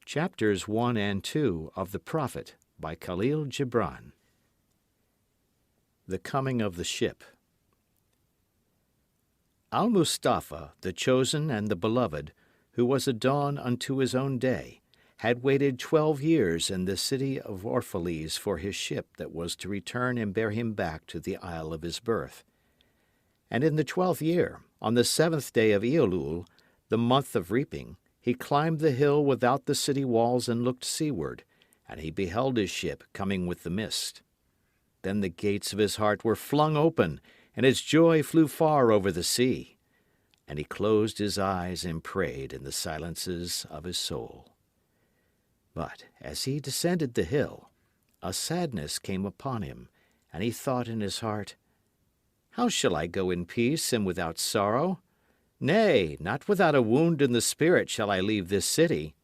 Chapters 1 and 2 of The Prophet by Kahlil Gibran. The Coming of the Ship. Al-Mustafa, the chosen and the beloved, who was a dawn unto his own day, had waited 12 years in the city of Orphalese for his ship that was to return and bear him back to the isle of his birth. And in the 12th year, on the 7th day of Elul, the month of reaping, he climbed the hill without the city walls and looked seaward, and he beheld his ship coming with the mist. Then the gates of his heart were flung open, and his joy flew far over the sea. And he closed his eyes and prayed in the silences of his soul. But as he descended the hill, a sadness came upon him, and he thought in his heart, "How shall I go in peace and without sorrow? Nay, not without a wound in the spirit shall I leave this city.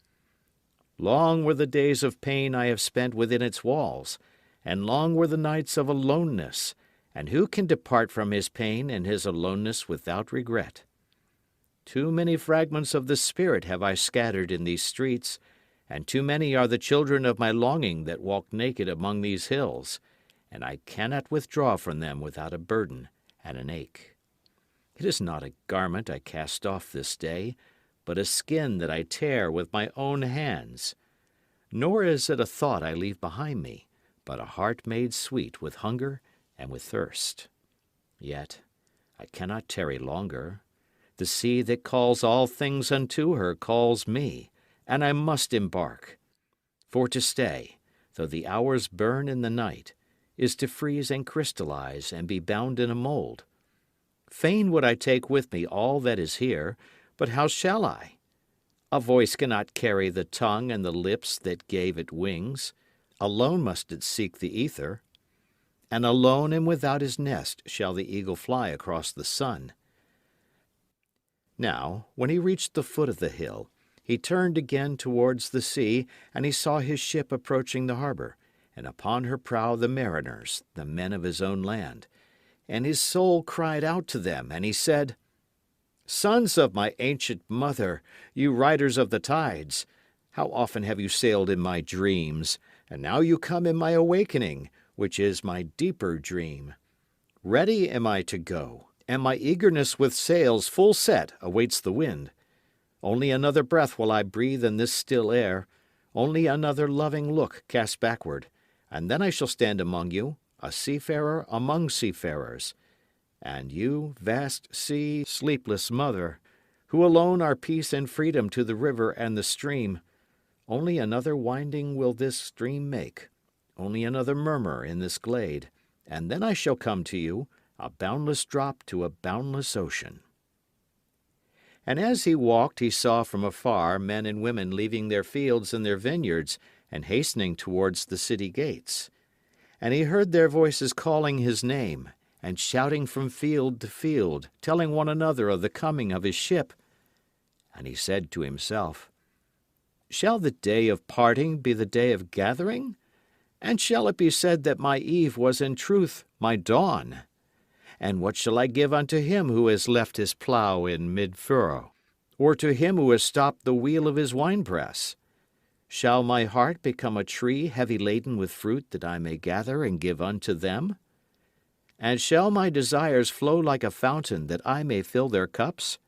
Long were the days of pain I have spent within its walls, and long were the nights of aloneness, and who can depart from his pain and his aloneness without regret? Too many fragments of the spirit have I scattered in these streets, and too many are the children of my longing that walk naked among these hills, and I cannot withdraw from them without a burden and an ache. It is not a garment I cast off this day, but a skin that I tear with my own hands. Nor is it a thought I leave behind me, but a heart made sweet with hunger and with thirst. Yet I cannot tarry longer. The sea that calls all things unto her calls me, and I must embark. For to stay, though the hours burn in the night, is to freeze and crystallize and be bound in a mold. Fain would I take with me all that is here, but how shall I? A voice cannot carry the tongue and the lips that gave it wings. Alone must it seek the ether. And alone and without his nest shall the eagle fly across the sun. Now, when he reached the foot of the hill, he turned again towards the sea, and he saw his ship approaching the harbor, and upon her prow the mariners, the men of his own land. And his soul cried out to them, and he said, "Sons of my ancient mother, you riders of the tides, how often have you sailed in my dreams, and now you come in my awakening, which is my deeper dream. Ready am I to go, and my eagerness with sails full set awaits the wind. Only another breath will I breathe in this still air, only another loving look cast backward, and then I shall stand among you, a seafarer among seafarers. And you, vast sea, sleepless mother, who alone are peace and freedom to the river and the stream, only another winding will this stream make, only another murmur in this glade, and then I shall come to you, a boundless drop to a boundless ocean." And as he walked, he saw from afar men and women leaving their fields and their vineyards and hastening towards the city gates. And he heard their voices calling his name, and shouting from field to field, telling one another of the coming of his ship. And he said to himself, "Shall the day of parting be the day of gathering? And shall it be said that my eve was in truth my dawn? And what shall I give unto him who has left his plough in mid-furrow, or to him who has stopped the wheel of his winepress? Shall my heart become a tree heavy laden with fruit that I may gather and give unto them? And shall my desires flow like a fountain that I may fill their cups?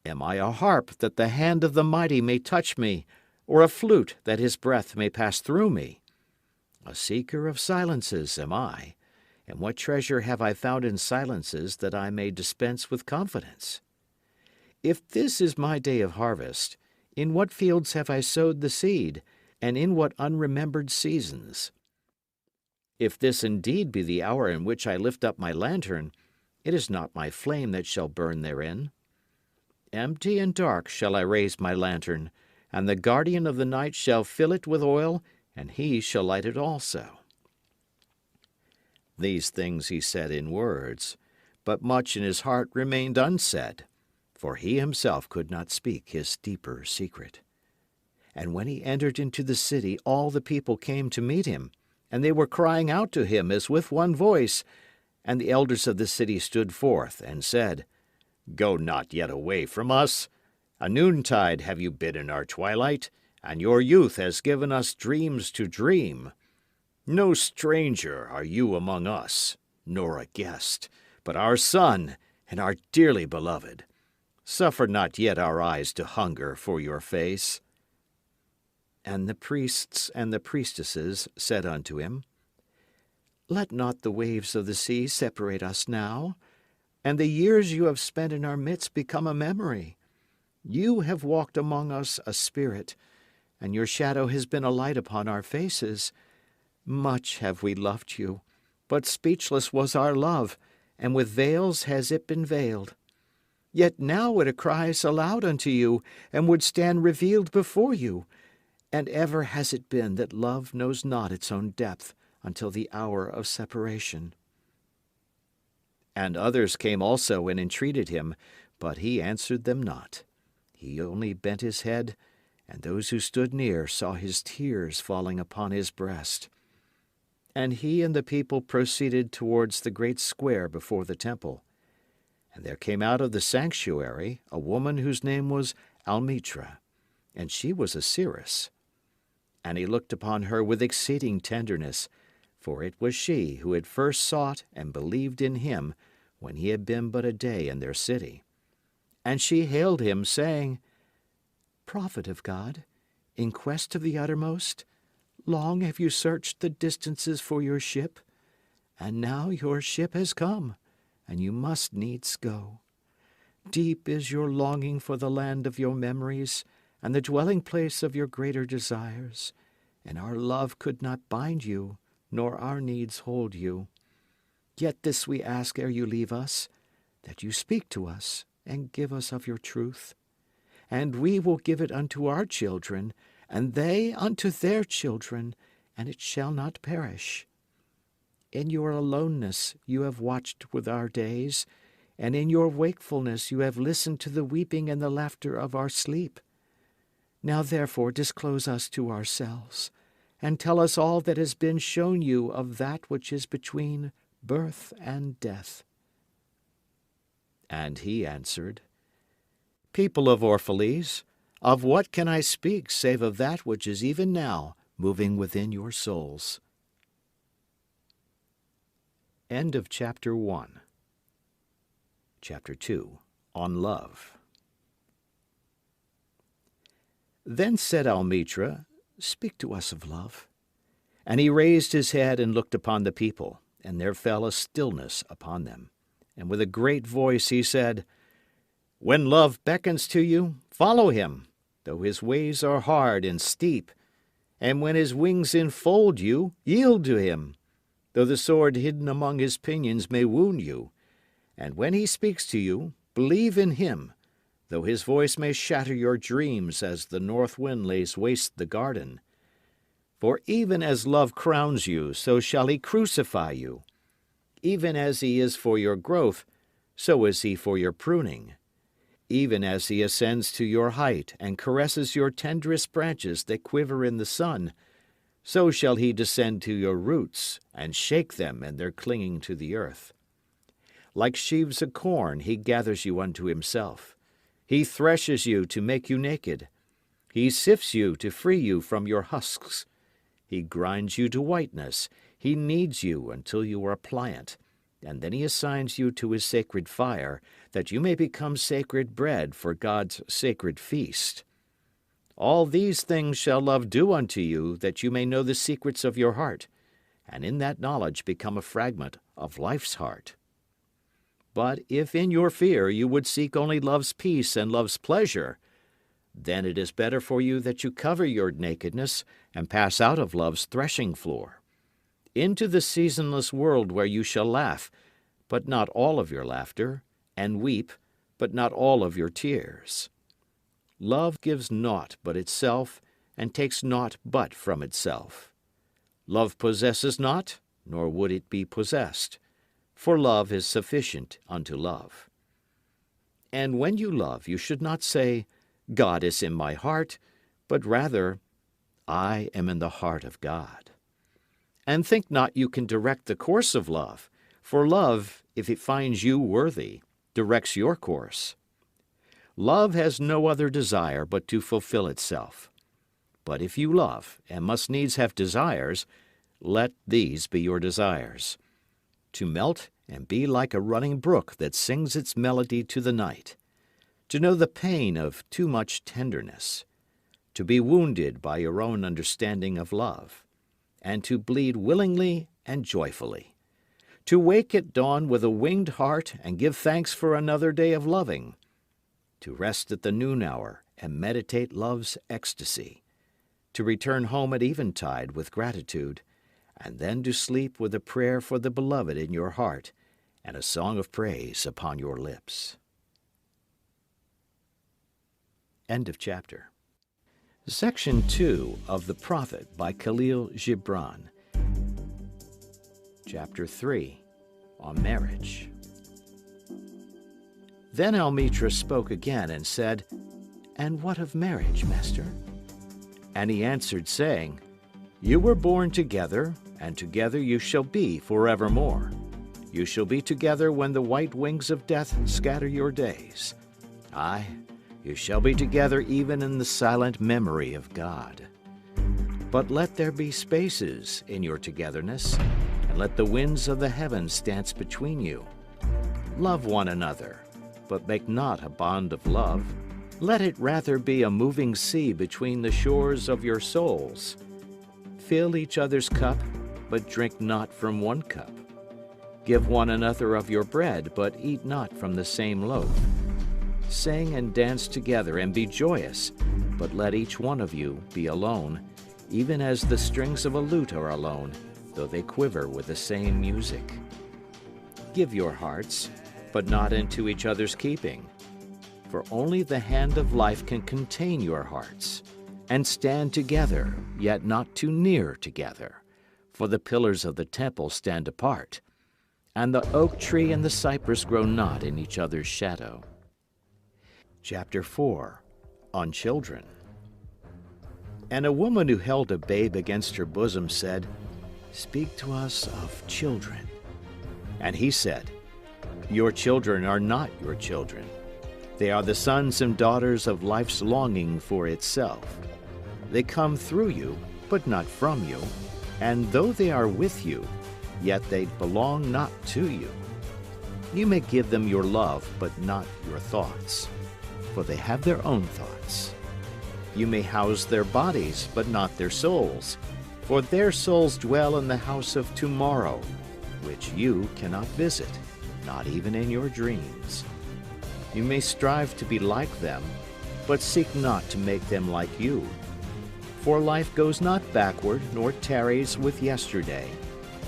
Am I a harp that the hand of the mighty may touch me, or a flute that his breath may pass through me? A seeker of silences am I, and what treasure have I found in silences that I may dispense with confidence? If this is my day of harvest, in what fields have I sowed the seed, and in what unremembered seasons? If this indeed be the hour in which I lift up my lantern, it is not my flame that shall burn therein. Empty and dark shall I raise my lantern, and the guardian of the night shall fill it with oil, and he shall light it also." These things he said in words, but much in his heart remained unsaid, for he himself could not speak his deeper secret. And when he entered into the city, all the people came to meet him, and they were crying out to him as with one voice. And the elders of the city stood forth and said, "Go not yet away from us. A noontide have you been in our twilight, and your youth has given us dreams to dream. No stranger are you among us, nor a guest, but our son and our dearly beloved. Suffer not yet our eyes to hunger for your face. And the priests and the priestesses said unto him, Let not the waves of the sea separate us now, and the years you have spent in our midst become a memory. You have walked among us a spirit, and your shadow has been a light upon our faces. Much have we loved you, but speechless was our love, and with veils has it been veiled. Yet now it cries aloud unto you, and would stand revealed before you. And ever has it been that love knows not its own depth until the hour of separation. And others came also and entreated him, but he answered them not. He only bent his head, and those who stood near saw his tears falling upon his breast. And he and the people proceeded towards the great square before the temple. And there came out of the sanctuary a woman whose name was Almitra, and she was a seeress. And he looked upon her with exceeding tenderness, for it was she who had first sought and believed in him when he had been but a day in their city. And she hailed him, saying, Prophet of God, in quest of the uttermost, long have you searched the distances for your ship, and now your ship has come, and you must needs go. Deep is your longing for the land of your memories, and the dwelling place of your greater desires, and our love could not bind you, nor our needs hold you. Yet this we ask ere you leave us, that you speak to us, and give us of your truth. And we will give it unto our children, and they unto their children, and it shall not perish. In your aloneness you have watched with our days, and in your wakefulness you have listened to the weeping and the laughter of our sleep. Now therefore disclose us to ourselves, and tell us all that has been shown you of that which is between birth and death. And he answered, People of Orphalese, of what can I speak save of that which is even now moving within your souls? End of chapter 1. Chapter 2. On Love. Then said Almitra, Speak to us of love. And he raised his head and looked upon the people, and there fell a stillness upon them. And with a great voice he said, When love beckons to you, follow him, though his ways are hard and steep. And when his wings enfold you, yield to him, though the sword hidden among his pinions may wound you. And when he speaks to you, believe in him, though his voice may shatter your dreams as the north wind lays waste the garden. For even as love crowns you, so shall he crucify you. Even as he is for your growth, so is he for your pruning. Even as he ascends to your height and caresses your tenderest branches that quiver in the sun, so shall he descend to your roots and shake them in their clinging to the earth. Like sheaves of corn he gathers you unto himself. He threshes you to make you naked. He sifts you to free you from your husks. He grinds you to whiteness. He kneads you until you are pliant. And then he assigns you to his sacred fire, that you may become sacred bread for God's sacred feast. All these things shall love do unto you, that you may know the secrets of your heart, and in that knowledge become a fragment of life's heart. But if in your fear you would seek only love's peace and love's pleasure, then it is better for you that you cover your nakedness and pass out of love's threshing floor, into the seasonless world where you shall laugh, but not all of your laughter, and weep, but not all of your tears. Love gives naught but itself, and takes naught but from itself. Love possesses not, nor would it be possessed, for love is sufficient unto love. And when you love, you should not say, God is in my heart, but rather, I am in the heart of God. And think not you can direct the course of love, for love, if it finds you worthy, directs your course. Love has no other desire but to fulfill itself. But if you love, and must needs have desires, let these be your desires: to melt and be like a running brook that sings its melody to the night, to know the pain of too much tenderness, to be wounded by your own understanding of love, and to bleed willingly and joyfully, to wake at dawn with a winged heart and give thanks for another day of loving, to rest at the noon hour and meditate love's ecstasy, to return home at eventide with gratitude, and then to sleep with a prayer for the beloved in your heart and a song of praise upon your lips. End of chapter. Section 2 of The Prophet by Kahlil Gibran. Chapter 3 on Marriage. Then Almitra spoke again and said, "And what of marriage, master?" And he answered, saying, "You were born together, and together you shall be forevermore. You shall be together when the white wings of death scatter your days. Aye, you shall be together even in the silent memory of God. But let there be spaces in your togetherness, and let the winds of the heavens dance between you. Love one another, but make not a bond of love. Let it rather be a moving sea between the shores of your souls. Fill each other's cup, but drink not from one cup. Give one another of your bread, but eat not from the same loaf. Sing and dance together and be joyous, but let each one of you be alone, even as the strings of a lute are alone, though they quiver with the same music. Give your hearts, but not into each other's keeping. For only the hand of life can contain your hearts, and stand together, yet not too near together. For the pillars of the temple stand apart, and the oak tree and the cypress grow not in each other's shadow. Chapter 4 on Children. And a woman who held a babe against her bosom said, "Speak to us of children." And he said, "Your children are not your children. They are the sons and daughters of life's longing for itself. They come through you, but not from you, and though they are with you, yet they belong not to you. You may give them your love, but not your thoughts, for they have their own thoughts. You may house their bodies, but not their souls, for their souls dwell in the house of tomorrow, which you cannot visit, not even in your dreams. You may strive to be like them, but seek not to make them like you. For life goes not backward, nor tarries with yesterday.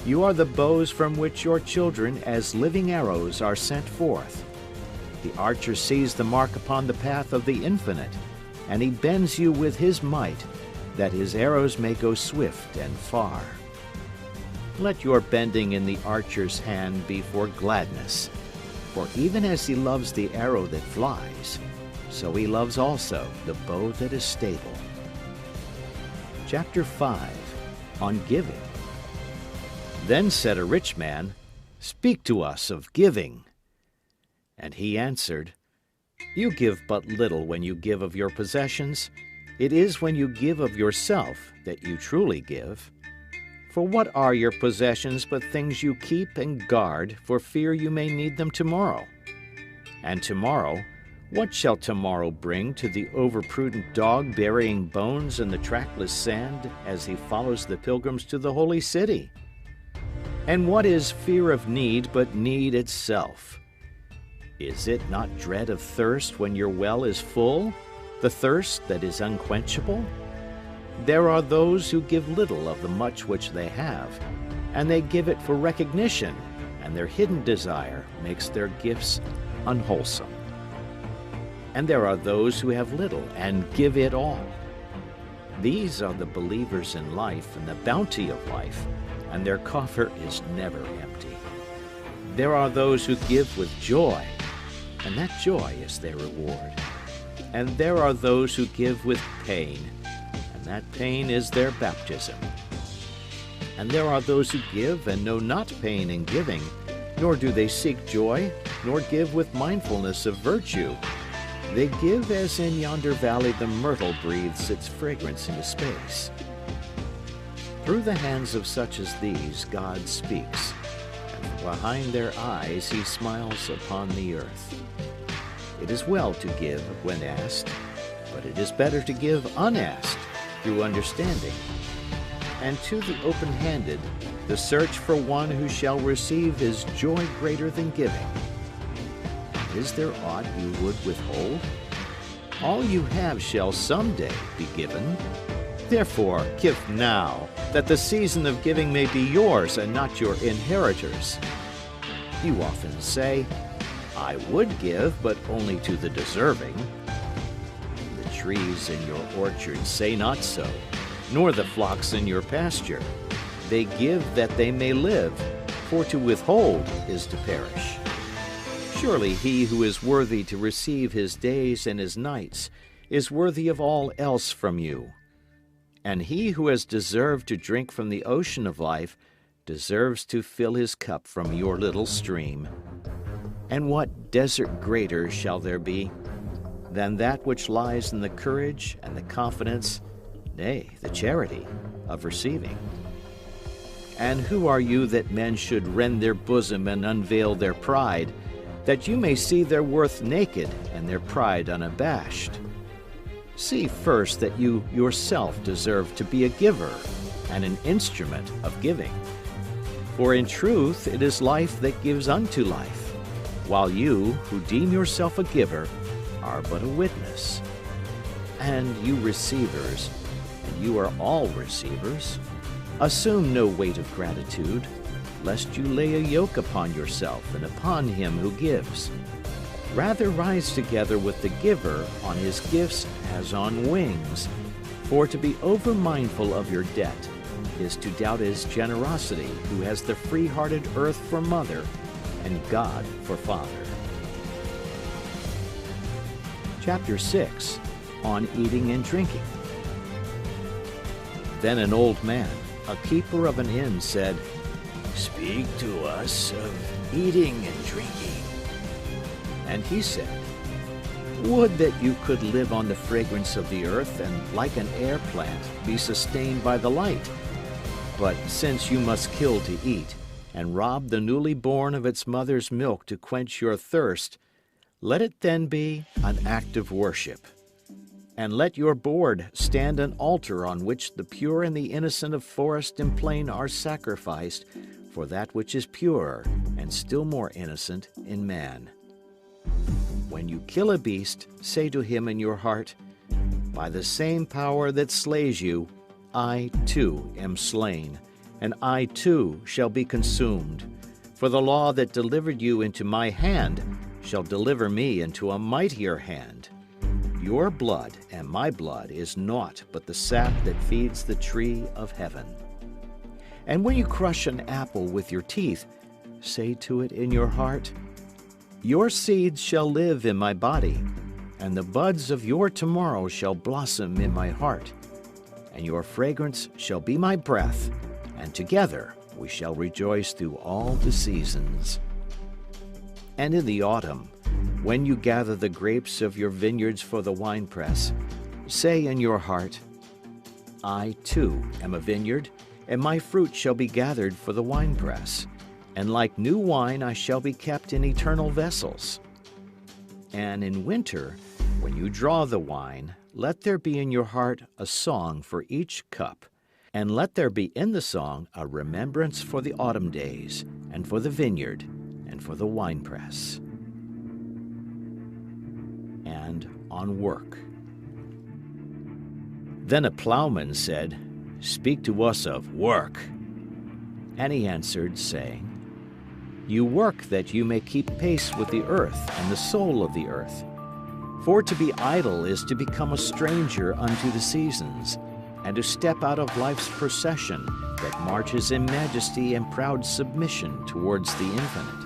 You are the bows from which your children, as living arrows, are sent forth. The archer sees the mark upon the path of the infinite, and he bends you with his might, that his arrows may go swift and far. Let your bending in the archer's hand be for gladness, for even as he loves the arrow that flies, so he loves also the bow that is stable. Chapter 5 on Giving. Then said a rich man, "Speak to us of giving." And he answered, "You give but little when you give of your possessions. It is when you give of yourself that you truly give. For what are your possessions but things you keep and guard for fear you may need them tomorrow? And tomorrow, what shall tomorrow bring to the overprudent dog burying bones in the trackless sand as he follows the pilgrims to the holy city? And what is fear of need but need itself? Is it not dread of thirst when your well is full, the thirst that is unquenchable? There are those who give little of the much which they have, and they give it for recognition, and their hidden desire makes their gifts unwholesome. And there are those who have little and give it all. These are the believers in life and the bounty of life, and their coffer is never empty. There are those who give with joy, and that joy is their reward. And there are those who give with pain, and that pain is their baptism. And there are those who give and know not pain in giving, nor do they seek joy, nor give with mindfulness of virtue. They give as in yonder valley the myrtle breathes its fragrance into space. Through the hands of such as these God speaks, and behind their eyes he smiles upon the earth. It is well to give when asked, but it is better to give unasked through understanding. And to the open-handed, the search for one who shall receive is joy greater than giving. Is there aught you would withhold? All you have shall someday be given. Therefore, give now, that the season of giving may be yours and not your inheritors. You often say, I would give, but only to the deserving. The trees in your orchard say not so, nor the flocks in your pasture. They give that they may live, for to withhold is to perish. Surely he who is worthy to receive his days and his nights is worthy of all else from you. And he who has deserved to drink from the ocean of life deserves to fill his cup from your little stream. And what desert greater shall there be than that which lies in the courage and the confidence, nay, the charity, of receiving? And who are you that men should rend their bosom and unveil their pride, that you may see their worth naked and their pride unabashed? See first that you yourself deserve to be a giver and an instrument of giving. For in truth it is life that gives unto life, while you, who deem yourself a giver, are but a witness. And you receivers, and you are all receivers, assume no weight of gratitude, lest you lay a yoke upon yourself and upon him who gives. Rather rise together with the giver on his gifts as on wings. For to be over-mindful of your debt is to doubt his generosity, who has the free-hearted earth for mother and God for father. Chapter 6. On Eating and Drinking. Then an old man, a keeper of an inn, said, Speak to us of eating and drinking. And he said, Would that you could live on the fragrance of the earth, and like an air plant be sustained by the light. But since you must kill to eat, and rob the newly born of its mother's milk to quench your thirst, let it then be an act of worship. And let your board stand an altar on which the pure and the innocent of forest and plain are sacrificed for that which is pure and still more innocent in man. When you kill a beast, say to him in your heart, By the same power that slays you, I too am slain, and I too shall be consumed. For the law that delivered you into my hand shall deliver me into a mightier hand. Your blood and my blood is naught but the sap that feeds the tree of heaven. And when you crush an apple with your teeth, say to it in your heart, Your seeds shall live in my body, and the buds of your tomorrow shall blossom in my heart, and your fragrance shall be my breath, and together we shall rejoice through all the seasons. And in the autumn, when you gather the grapes of your vineyards for the winepress, say in your heart, I too am a vineyard, and my fruit shall be gathered for the winepress, and like new wine I shall be kept in eternal vessels. And in winter, when you draw the wine, let there be in your heart a song for each cup, and let there be in the song a remembrance for the autumn days, and for the vineyard, and for the winepress. And on work. Then a plowman said, Speak to us of work. And he answered, saying, You work that you may keep pace with the earth and the soul of the earth. For to be idle is to become a stranger unto the seasons, and to step out of life's procession that marches in majesty and proud submission towards the infinite.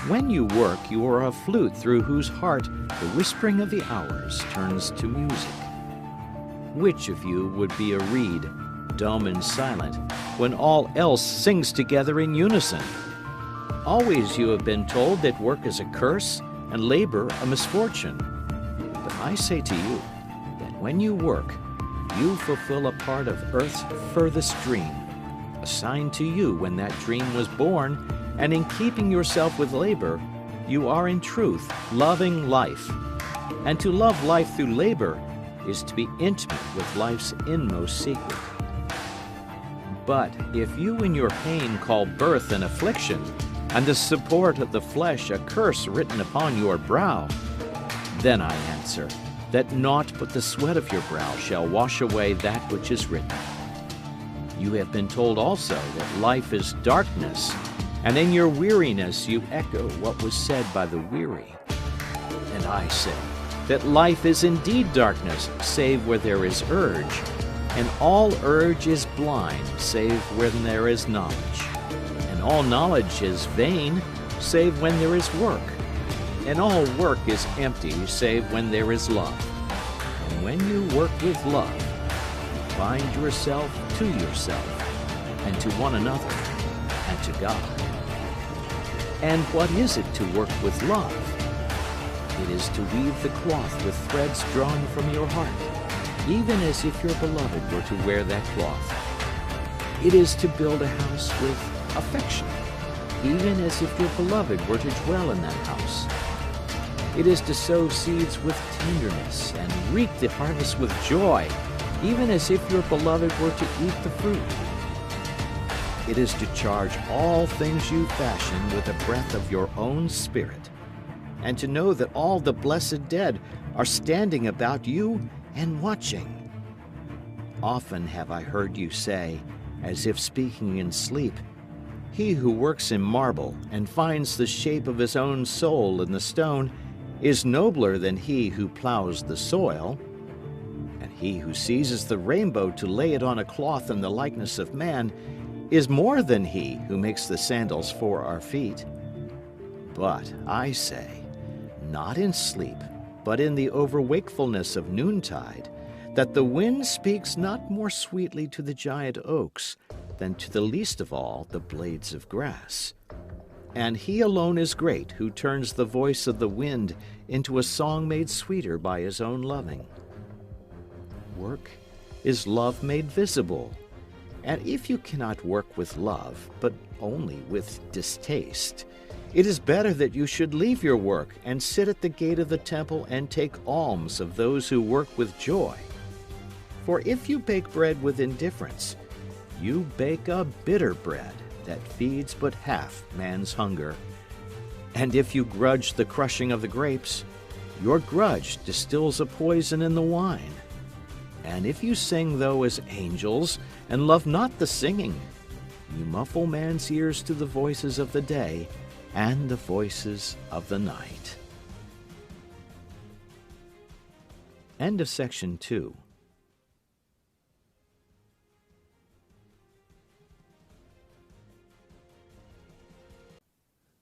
When you work, you are a flute through whose heart the whispering of the hours turns to music. Which of you would be a reed, dumb and silent, when all else sings together in unison? Always you have been told that work is a curse and labor a misfortune. I say to you that when you work, you fulfill a part of earth's furthest dream, assigned to you when that dream was born, and in keeping yourself with labor, you are in truth loving life. And to love life through labor is to be intimate with life's inmost secret. But if you in your pain call birth an affliction, and the support of the flesh a curse written upon your brow, then I answer that naught but the sweat of your brow shall wash away that which is written. You have been told also that life is darkness, and in your weariness you echo what was said by the weary. And I say that life is indeed darkness, save where there is urge, and all urge is blind, save when there is knowledge. And all knowledge is vain, save when there is work. And all work is empty, save when there is love. And when you work with love, you bind yourself to yourself, and to one another, and to God. And what is it to work with love? It is to weave the cloth with threads drawn from your heart, even as if your beloved were to wear that cloth. It is to build a house with affection, even as if your beloved were to dwell in that house. It is to sow seeds with tenderness and reap the harvest with joy, even as if your beloved were to eat the fruit. It is to charge all things you fashion with the breath of your own spirit, and to know that all the blessed dead are standing about you and watching. Often have I heard you say, as if speaking in sleep, "He who works in marble and finds the shape of his own soul in the stone is nobler than he who plows the soil. And he who seizes the rainbow to lay it on a cloth in the likeness of man is more than he who makes the sandals for our feet." But I say, not in sleep, but in the overwakefulness of noontide, that the wind speaks not more sweetly to the giant oaks than to the least of all the blades of grass. And he alone is great who turns the voice of the wind into a song made sweeter by his own loving. Work is love made visible. And if you cannot work with love, but only with distaste, it is better that you should leave your work and sit at the gate of the temple and take alms of those who work with joy. For if you bake bread with indifference, you bake a bitter bread that feeds but half man's hunger. And if you grudge the crushing of the grapes, your grudge distills a poison in the wine. And if you sing though as angels, and love not the singing, you muffle man's ears to the voices of the day and the voices of the night. End of section 2.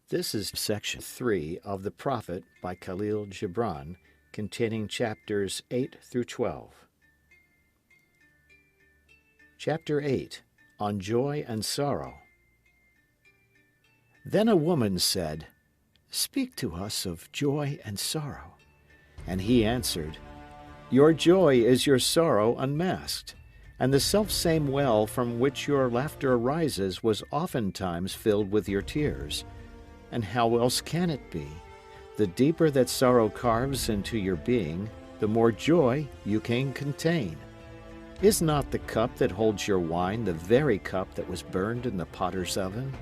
This is section 3 of The Prophet by Kahlil Gibran, containing chapters 8 through 12. Chapter 8, On Joy and Sorrow. Then a woman said, "Speak to us of joy and sorrow." And he answered, "Your joy is your sorrow unmasked, and the selfsame well from which your laughter arises was oftentimes filled with your tears. And how else can it be? The deeper that sorrow carves into your being, the more joy you can contain. Is not the cup that holds your wine the very cup that was burned in the potter's oven?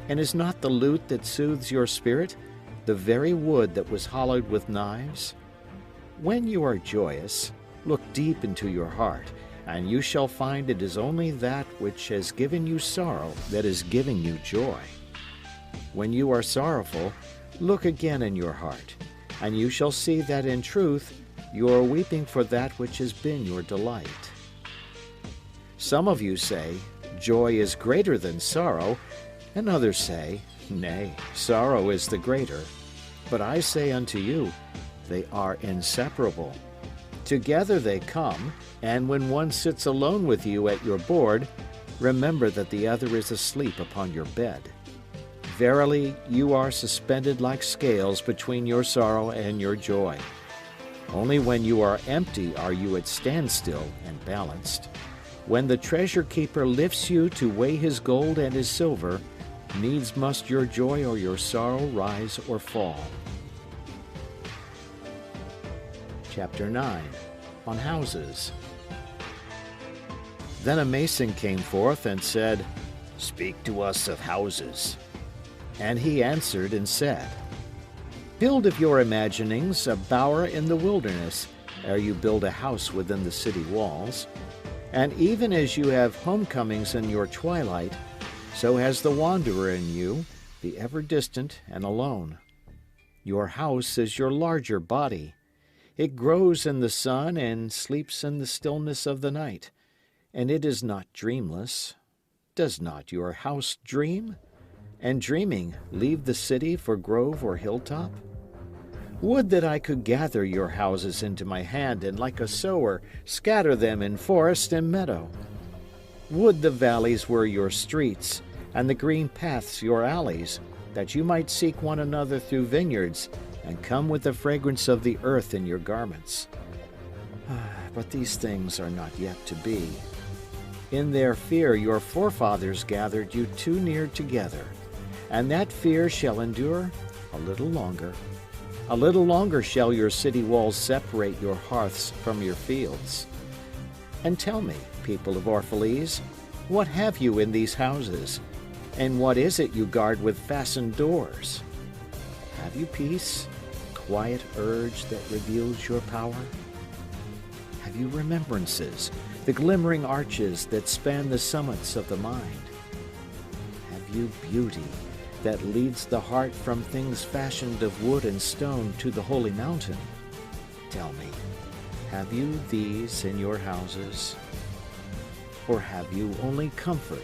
And is not the lute that soothes your spirit the very wood that was hollowed with knives? When you are joyous, look deep into your heart, and you shall find it is only that which has given you sorrow that is giving you joy. When you are sorrowful, look again in your heart, and you shall see that in truth you are weeping for that which has been your delight. Some of you say, joy is greater than sorrow, and others say, nay, sorrow is the greater. But I say unto you, they are inseparable. Together they come, and when one sits alone with you at your board, remember that the other is asleep upon your bed. Verily, you are suspended like scales between your sorrow and your joy. Only when you are empty are you at standstill and balanced. When the treasure keeper lifts you to weigh his gold and his silver, needs must your joy or your sorrow rise or fall. Chapter 9. On Houses. Then a mason came forth and said, "Speak to us of houses." And he answered and said, "Build of your imaginings a bower in the wilderness, ere you build a house within the city walls. And even as you have homecomings in your twilight, so has the wanderer in you, the ever distant and alone. Your house is your larger body. It grows in the sun and sleeps in the stillness of the night, and it is not dreamless. Does not your house dream? And dreaming, leave the city for grove or hilltop? Would that I could gather your houses into my hand and like a sower scatter them in forest and meadow. Would the valleys were your streets and the green paths your alleys, that you might seek one another through vineyards and come with the fragrance of the earth in your garments. But these things are not yet to be. In their fear your forefathers gathered you too near together, and that fear shall endure a little longer. A little longer shall your city walls separate your hearths from your fields. And tell me, people of Orphalese, what have you in these houses? And what is it you guard with fastened doors? Have you peace, quiet urge that reveals your power? Have you remembrances, the glimmering arches that span the summits of the mind? Have you beauty that leads the heart from things fashioned of wood and stone to the holy mountain? Tell me, have you these in your houses? Or have you only comfort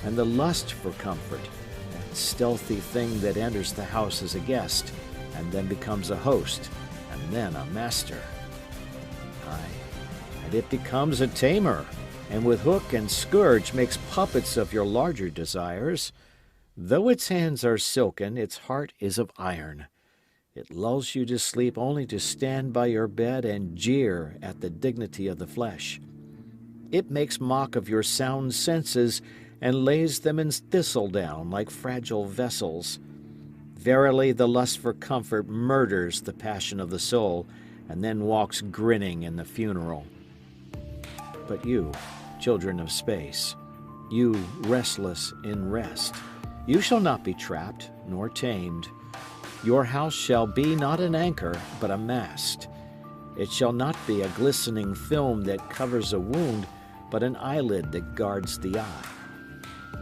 and the lust for comfort, that stealthy thing that enters the house as a guest and then becomes a host and then a master? Aye, and it becomes a tamer, and with hook and scourge makes puppets of your larger desires. Though its hands are silken, its heart is of iron. It lulls you to sleep only to stand by your bed and jeer at the dignity of the flesh. It makes mock of your sound senses and lays them in thistledown like fragile vessels. Verily, the lust for comfort murders the passion of the soul, and then walks grinning in the funeral. But you, children of space, you restless in rest, you shall not be trapped nor tamed. Your house shall be not an anchor, but a mast. It shall not be a glistening film that covers a wound, but an eyelid that guards the eye.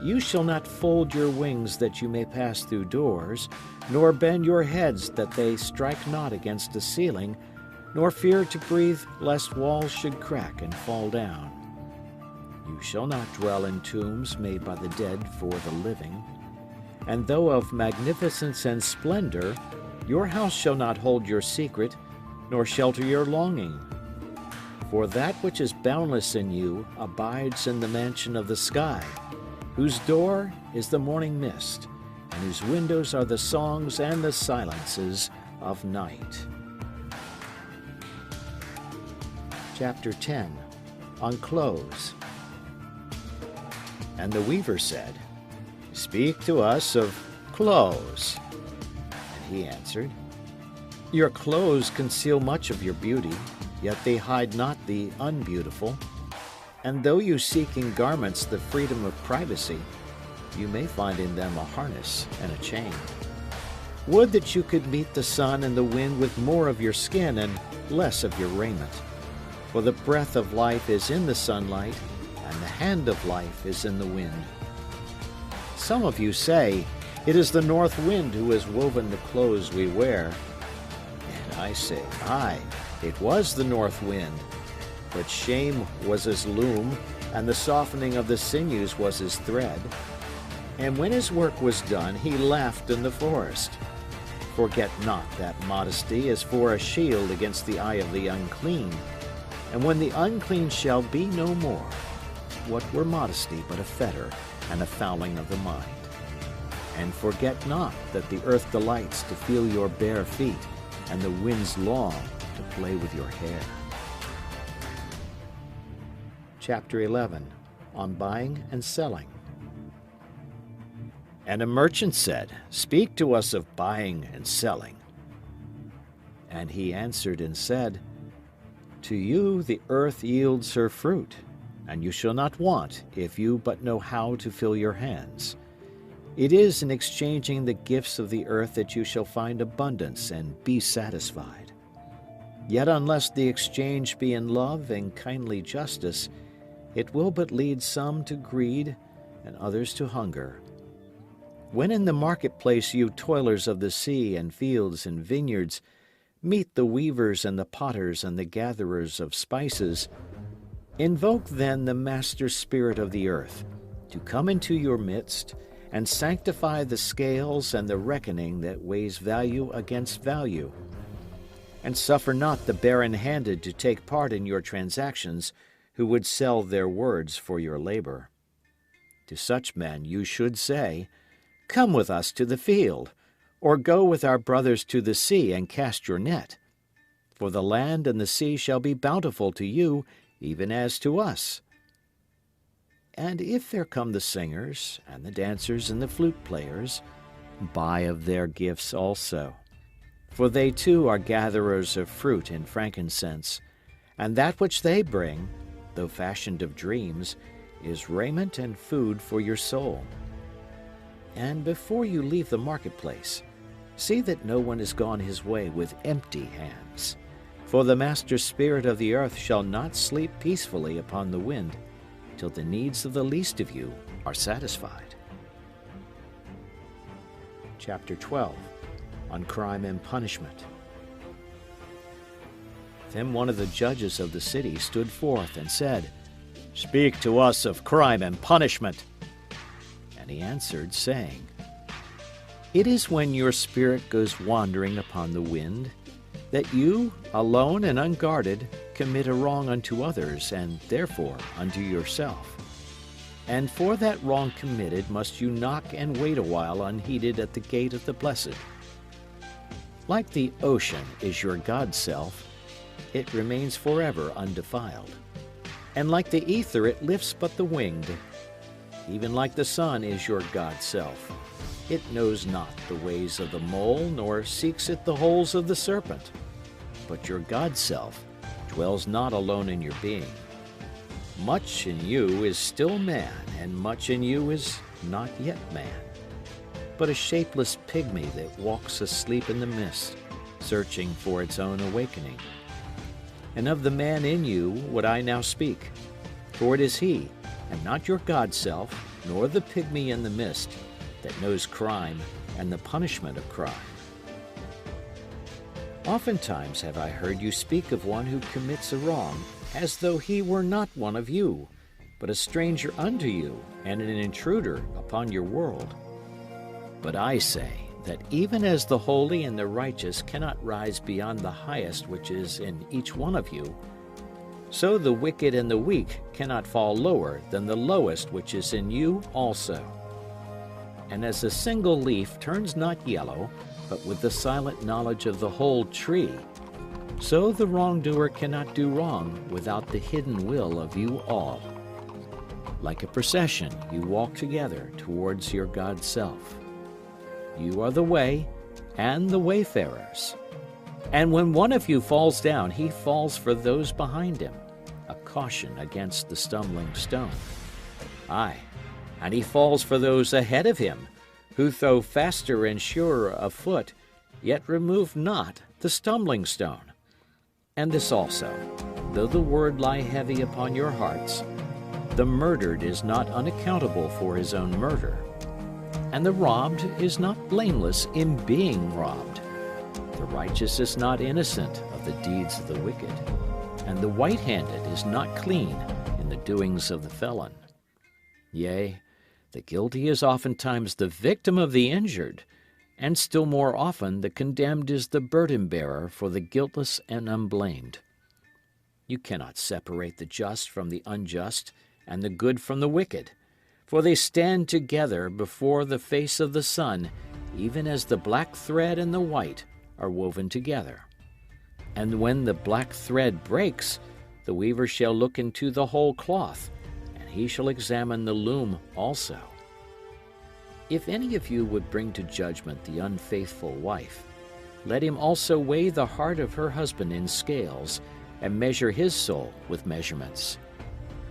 You shall not fold your wings that you may pass through doors, nor bend your heads that they strike not against the ceiling, nor fear to breathe lest walls should crack and fall down. You shall not dwell in tombs made by the dead for the living. And though of magnificence and splendor, your house shall not hold your secret, nor shelter your longing. For that which is boundless in you abides in the mansion of the sky, whose door is the morning mist, and whose windows are the songs and the silences of night. Chapter 10. On Clothes. And the weaver said, "Speak to us of clothes." And he answered, "Your clothes conceal much of your beauty, yet they hide not the unbeautiful. And though you seek in garments the freedom of privacy, you may find in them a harness and a chain. Would that you could meet the sun and the wind with more of your skin and less of your raiment. For the breath of life is in the sunlight, and the hand of life is in the wind. Some of you say, it is the north wind who has woven the clothes we wear. And I say, aye, it was the north wind. But shame was his loom, and the softening of the sinews was his thread. And when his work was done, he laughed in the forest. Forget not that modesty is for a shield against the eye of the unclean. And when the unclean shall be no more, what were modesty but a fetter and a fouling of the mind? And forget not that the earth delights to feel your bare feet, and the winds long to play with your hair. Chapter 11. On Buying and Selling. And a merchant said, Speak to us of buying and selling. And he answered and said, To you the earth yields her fruit, and you shall not want if you but know how to fill your hands. It is in exchanging the gifts of the earth that you shall find abundance and be satisfied. Yet unless the exchange be in love and kindly justice, it will but lead some to greed and others to hunger. When in the marketplace you toilers of the sea and fields and vineyards meet the weavers and the potters and the gatherers of spices, invoke then the master spirit of the earth to come into your midst and sanctify the scales and the reckoning that weighs value against value. And suffer not the barren-handed to take part in your transactions, who would sell their words for your labor. To such men you should say, Come with us to the field, or go with our brothers to the sea and cast your net. For the land and the sea shall be bountiful to you, even as to us. And if there come the singers, and the dancers, and the flute players, buy of their gifts also. For they too are gatherers of fruit and frankincense, and that which they bring, though fashioned of dreams, is raiment and food for your soul. And before you leave the marketplace, see that no one is gone his way with empty hands. For the master spirit of the earth shall not sleep peacefully upon the wind, till the needs of the least of you are satisfied. Chapter 12. On Crime and Punishment. Then one of the judges of the city stood forth and said, Speak to us of crime and punishment. And he answered, saying, It is when your spirit goes wandering upon the wind, that you, alone and unguarded, commit a wrong unto others, and therefore unto yourself. And for that wrong committed must you knock and wait a while unheeded at the gate of the blessed. Like the ocean is your God-self, it remains forever undefiled. And like the ether it lifts but the winged. Even like the sun is your God-self. It knows not the ways of the mole, nor seeks it the holes of the serpent. But your God-self dwells not alone in your being. Much in you is still man, and much in you is not yet man, but a shapeless pygmy that walks asleep in the mist, searching for its own awakening. And of the man in you would I now speak, for it is he, and not your God-self, nor the pygmy in the mist, that knows crime and the punishment of crime. Oftentimes have I heard you speak of one who commits a wrong, as though he were not one of you, but a stranger unto you, and an intruder upon your world. But I say that even as the holy and the righteous cannot rise beyond the highest which is in each one of you, so the wicked and the weak cannot fall lower than the lowest which is in you also. And as a single leaf turns not yellow, but with the silent knowledge of the whole tree, so the wrongdoer cannot do wrong without the hidden will of you all. Like a procession, you walk together towards your God-self. You are the way and the wayfarers. And when one of you falls down, he falls for those behind him, a caution against the stumbling stone. Aye, and he falls for those ahead of him, who though faster and surer of foot, yet remove not the stumbling stone. And this also, though the word lie heavy upon your hearts, the murdered is not unaccountable for his own murder, and the robbed is not blameless in being robbed. The righteous is not innocent of the deeds of the wicked, and the white-handed is not clean in the doings of the felon. Yea, the guilty is oftentimes the victim of the injured, and still more often the condemned is the burden-bearer for the guiltless and unblamed. You cannot separate the just from the unjust, and the good from the wicked, for they stand together before the face of the sun, even as the black thread and the white are woven together. And when the black thread breaks, the weaver shall look into the whole cloth, and he shall examine the loom also. If any of you would bring to judgment the unfaithful wife, let him also weigh the heart of her husband in scales, and measure his soul with measurements.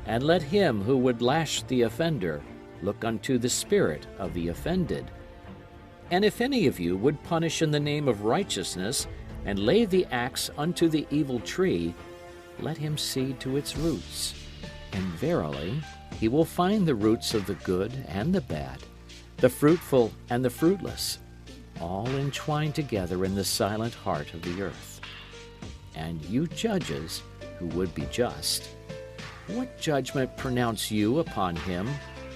And let him who would lash the offender look unto the spirit of the offended. And if any of you would punish in the name of righteousness, and lay the axe unto the evil tree, let him see to its roots. And verily, he will find the roots of the good and the bad, the fruitful and the fruitless, all entwined together in the silent heart of the earth. And you judges, who would be just, what judgment pronounce you upon him,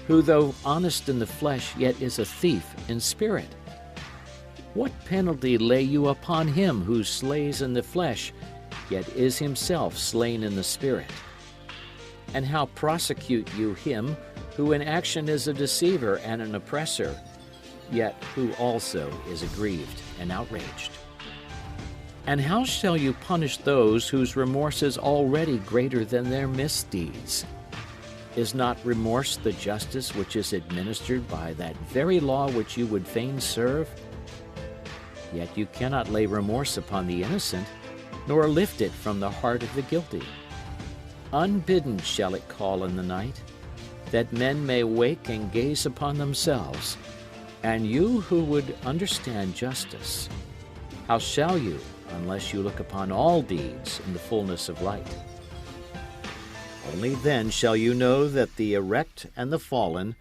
who though honest in the flesh, yet is a thief in spirit? What penalty lay you upon him who slays in the flesh, yet is himself slain in the spirit? And how prosecute you him who in action is a deceiver and an oppressor, yet who also is aggrieved and outraged? And how shall you punish those whose remorse is already greater than their misdeeds? Is not remorse the justice which is administered by that very law which you would fain serve? Yet you cannot lay remorse upon the innocent, nor lift it from the heart of the guilty. Unbidden shall it call in the night, that men may wake and gaze upon themselves. And you who would understand justice, how shall you, unless you look upon all deeds in the fullness of light? Only then shall you know that the erect and the fallen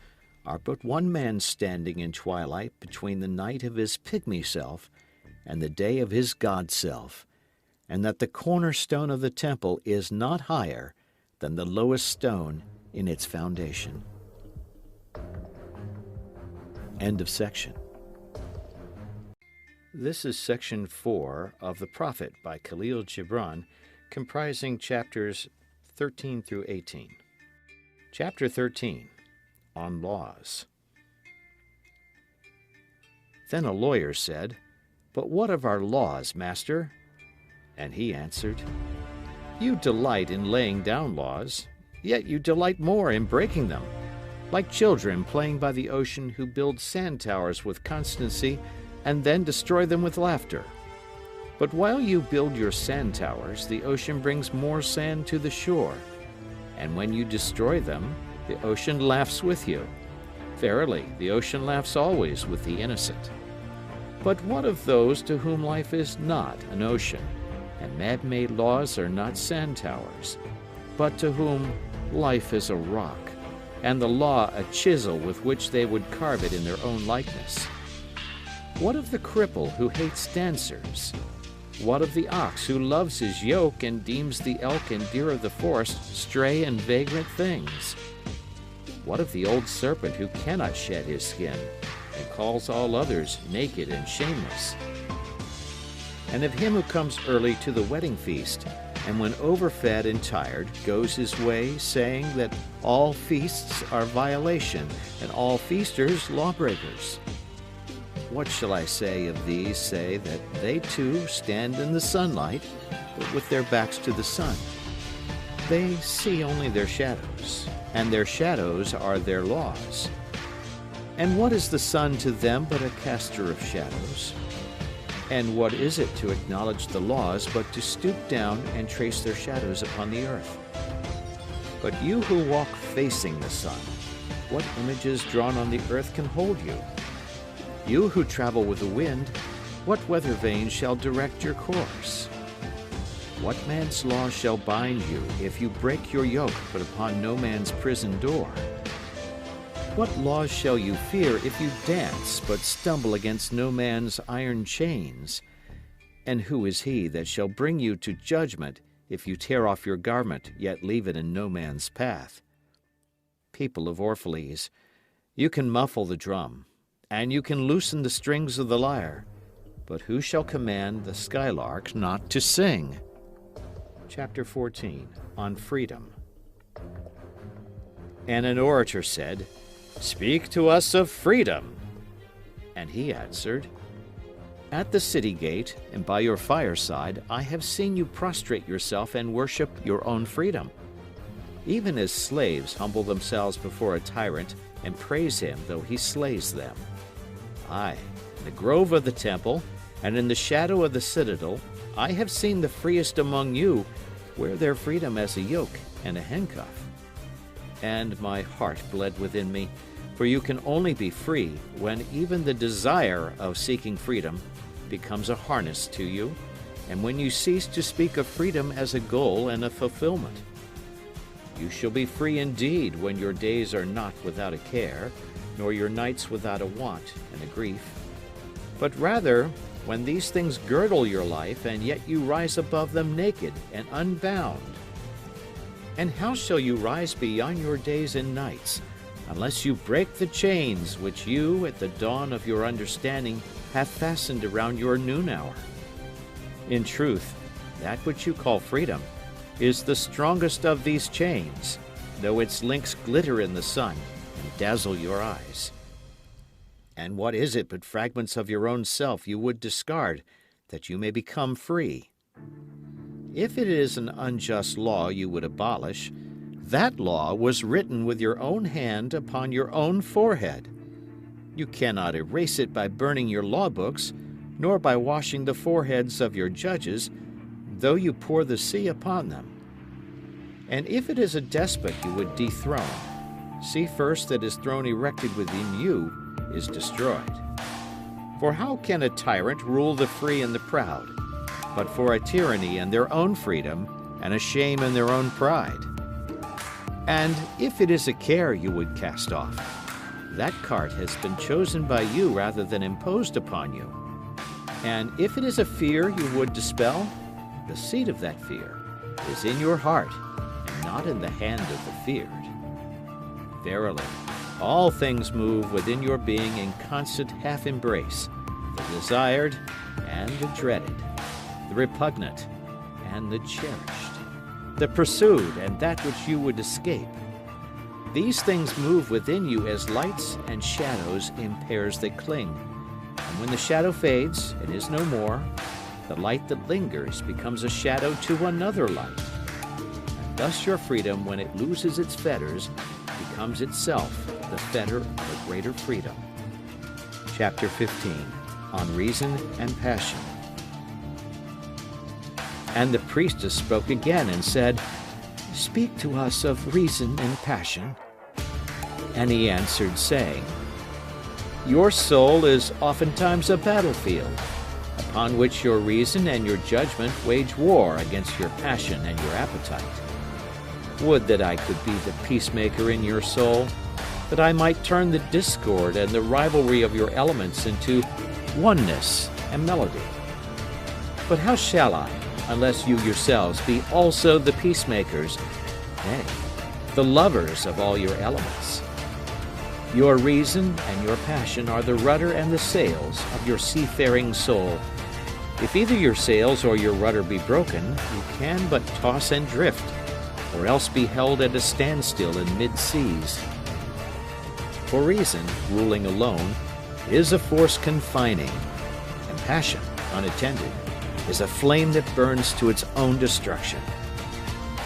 are but one man standing in twilight between the night of his pygmy self and the day of his God self, and that the cornerstone of the temple is not higher than the lowest stone in its foundation. End of section. This is section 4 of The Prophet by Kahlil Gibran, comprising chapters 13 through 18. Chapter 13, on laws. Then a lawyer said, "But what of our laws, master?" And he answered, "You delight in laying down laws, yet you delight more in breaking them, like children playing by the ocean who build sand towers with constancy and then destroy them with laughter. But while you build your sand towers, the ocean brings more sand to the shore, and when you destroy them, the ocean laughs with you. Verily, the ocean laughs always with the innocent. But what of those to whom life is not an ocean, and man-made laws are not sand towers, but to whom life is a rock, and the law a chisel with which they would carve it in their own likeness? What of the cripple who hates dancers? What of the ox who loves his yoke and deems the elk and deer of the forest stray and vagrant things? What of the old serpent who cannot shed his skin and calls all others naked and shameless? And of him who comes early to the wedding feast, and when overfed and tired goes his way, saying that all feasts are violation and all feasters lawbreakers? What shall I say of these? Say that they too stand in the sunlight, but with their backs to the sun. They see only their shadows, and their shadows are their laws. And what is the sun to them but a caster of shadows? And what is it to acknowledge the laws but to stoop down and trace their shadows upon the earth? But you who walk facing the sun, what images drawn on the earth can hold you? You who travel with the wind, what weather vane shall direct your course? What man's law shall bind you if you break your yoke but upon no man's prison door? What laws shall you fear if you dance but stumble against no man's iron chains? And who is he that shall bring you to judgment if you tear off your garment yet leave it in no man's path? People of Orphalese, you can muffle the drum, and you can loosen the strings of the lyre, but who shall command the skylark not to sing? Chapter 14, on freedom. And an orator said, "Speak to us of freedom." And he answered, At the city gate and by your fireside, I have seen you prostrate yourself and worship your own freedom. Even as slaves humble themselves before a tyrant and praise him though he slays them. Aye, in the grove of the temple and in the shadow of the citadel, I have seen the freest among you wear their freedom as a yoke and a handcuff. And my heart bled within me, for you can only be free when even the desire of seeking freedom becomes a harness to you, and when you cease to speak of freedom as a goal and a fulfillment. You shall be free indeed when your days are not without a care, nor your nights without a want and a grief, but rather when these things girdle your life, and yet you rise above them naked and unbound. And how shall you rise beyond your days and nights, unless you break the chains which you, at the dawn of your understanding, have fastened around your noon hour? In truth, that which you call freedom is the strongest of these chains, though its links glitter in the sun and dazzle your eyes. And what is it but fragments of your own self you would discard, that you may become free? If it is an unjust law you would abolish, that law was written with your own hand upon your own forehead. You cannot erase it by burning your law books, nor by washing the foreheads of your judges, though you pour the sea upon them. And if it is a despot you would dethrone, see first that his throne erected within you is destroyed. For how can a tyrant rule the free and the proud, but for a tyranny in their own freedom and a shame in their own pride? And if it is a care you would cast off, that cart has been chosen by you rather than imposed upon you. And if it is a fear you would dispel, the seat of that fear is in your heart and not in the hand of the feared. Verily, all things move within your being in constant half-embrace, the desired and the dreaded, the repugnant and the cherished, the pursued and that which you would escape. These things move within you as lights and shadows in pairs that cling. And when the shadow fades and is no more, the light that lingers becomes a shadow to another light. And thus your freedom, when it loses its fetters, becomes itself the fetter of a greater freedom. Chapter 15, on Reason and Passion. And the priestess spoke again and said, Speak to us of reason and passion. And he answered, saying, Your soul is oftentimes a battlefield, upon which your reason and your judgment wage war against your passion and your appetite. Would that I could be the peacemaker in your soul, that I might turn the discord and the rivalry of your elements into oneness and melody. But how shall I, unless you yourselves be also the peacemakers, nay, the lovers of all your elements? Your reason and your passion are the rudder and the sails of your seafaring soul. If either your sails or your rudder be broken, you can but toss and drift, or else be held at a standstill in mid-seas. For reason, ruling alone, is a force confining, and passion, unattended, is a flame that burns to its own destruction.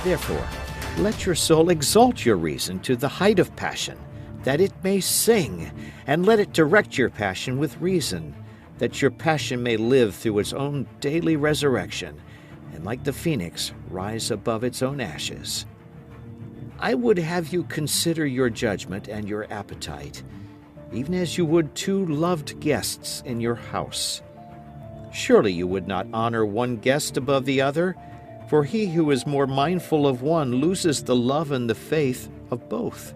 Therefore, let your soul exalt your reason to the height of passion, that it may sing, and let it direct your passion with reason, that your passion may live through its own daily resurrection, and like the phoenix, rise above its own ashes. I would have you consider your judgment and your appetite, even as you would two loved guests in your house. Surely you would not honor one guest above the other, for he who is more mindful of one loses the love and the faith of both.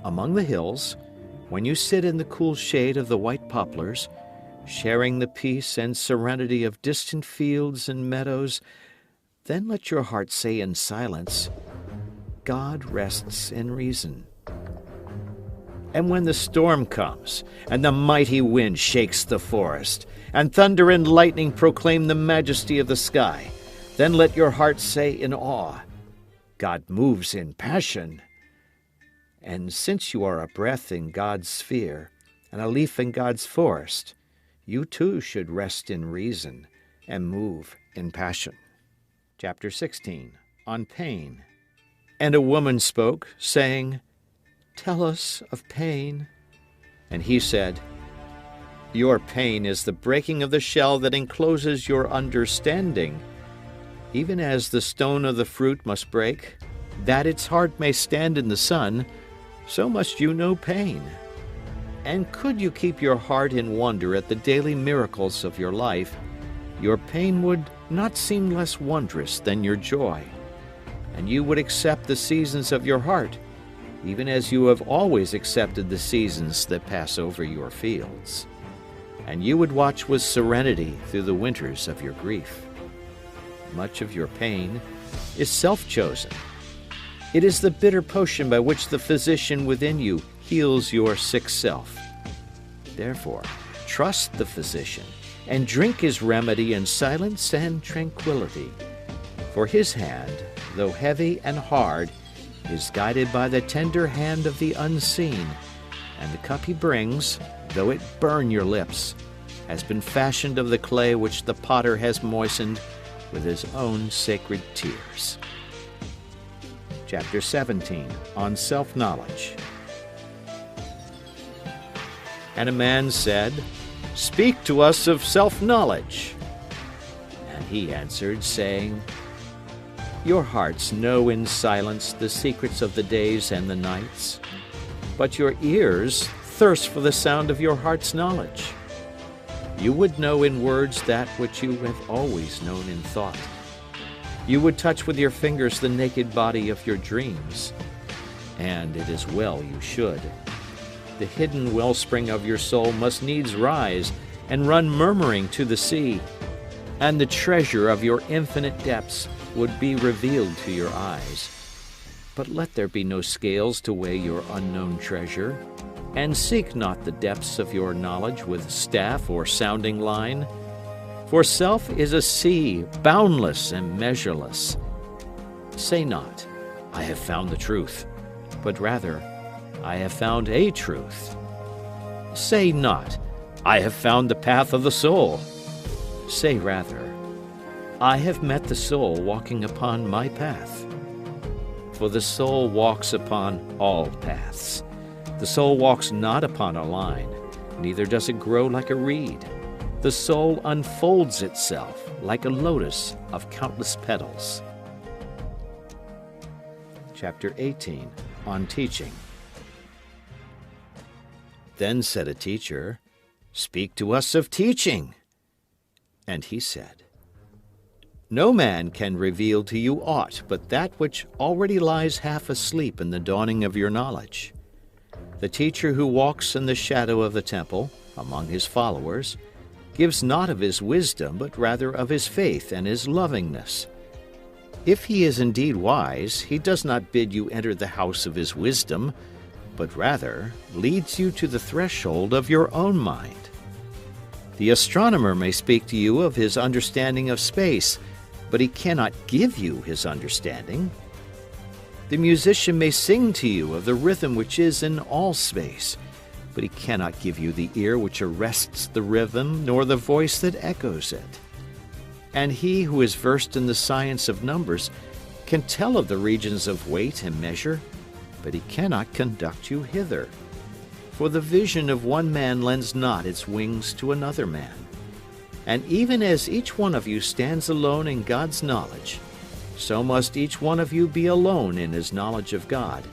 Among the hills, when you sit in the cool shade of the white poplars, sharing the peace and serenity of distant fields and meadows, then let your heart say in silence, God rests in reason. And when the storm comes, and the mighty wind shakes the forest, and thunder and lightning proclaim the majesty of the sky, then let your heart say in awe, God moves in passion. And since you are a breath in God's sphere, and a leaf in God's forest, you too should rest in reason and move in passion. Chapter 16, on pain. And a woman spoke, saying, Tell us of pain. And he said, Your pain is the breaking of the shell that encloses your understanding. Even as the stone of the fruit must break, that its heart may stand in the sun, so must you know pain. And could you keep your heart in wonder at the daily miracles of your life, your pain would not seem less wondrous than your joy, and you would accept the seasons of your heart, even as you have always accepted the seasons that pass over your fields. And you would watch with serenity through the winters of your grief. Much of your pain is self-chosen. It is the bitter potion by which the physician within you heals your sick self. Therefore, trust the physician and drink his remedy in silence and tranquility. For his hand, though heavy and hard, is guided by the tender hand of the unseen, and the cup he brings, though it burn your lips, has been fashioned of the clay which the potter has moistened with his own sacred tears. Chapter 17, on self-knowledge. And a man said, Speak to us of self-knowledge. And he answered, saying, Your hearts know in silence the secrets of the days and the nights, but your ears thirst for the sound of your heart's knowledge. You would know in words that which you have always known in thought. You would touch with your fingers the naked body of your dreams, and it is well you should. The hidden wellspring of your soul must needs rise and run murmuring to the sea, and the treasure of your infinite depths would be revealed to your eyes. But let there be no scales to weigh your unknown treasure, and seek not the depths of your knowledge with staff or sounding line. For self is a sea, boundless and measureless. Say not, I have found the truth, but rather, I have found a truth. Say not, I have found the path of the soul. Say rather, I have met the soul walking upon my path. For the soul walks upon all paths. The soul walks not upon a line, neither does it grow like a reed. The soul unfolds itself like a lotus of countless petals. Chapter 18, on teaching. Then said a teacher, Speak to us of teaching. And he said, No man can reveal to you aught but that which already lies half asleep in the dawning of your knowledge. The teacher who walks in the shadow of the temple, among his followers, gives not of his wisdom, but rather of his faith and his lovingness. If he is indeed wise, he does not bid you enter the house of his wisdom, but rather leads you to the threshold of your own mind. The astronomer may speak to you of his understanding of space, but he cannot give you his understanding. The musician may sing to you of the rhythm which is in all space, but he cannot give you the ear which arrests the rhythm, nor the voice that echoes it. And he who is versed in the science of numbers can tell of the regions of weight and measure, but he cannot conduct you hither. For the vision of one man lends not its wings to another man. And even as each one of you stands alone in God's knowledge, so must each one of you be alone in his knowledge of God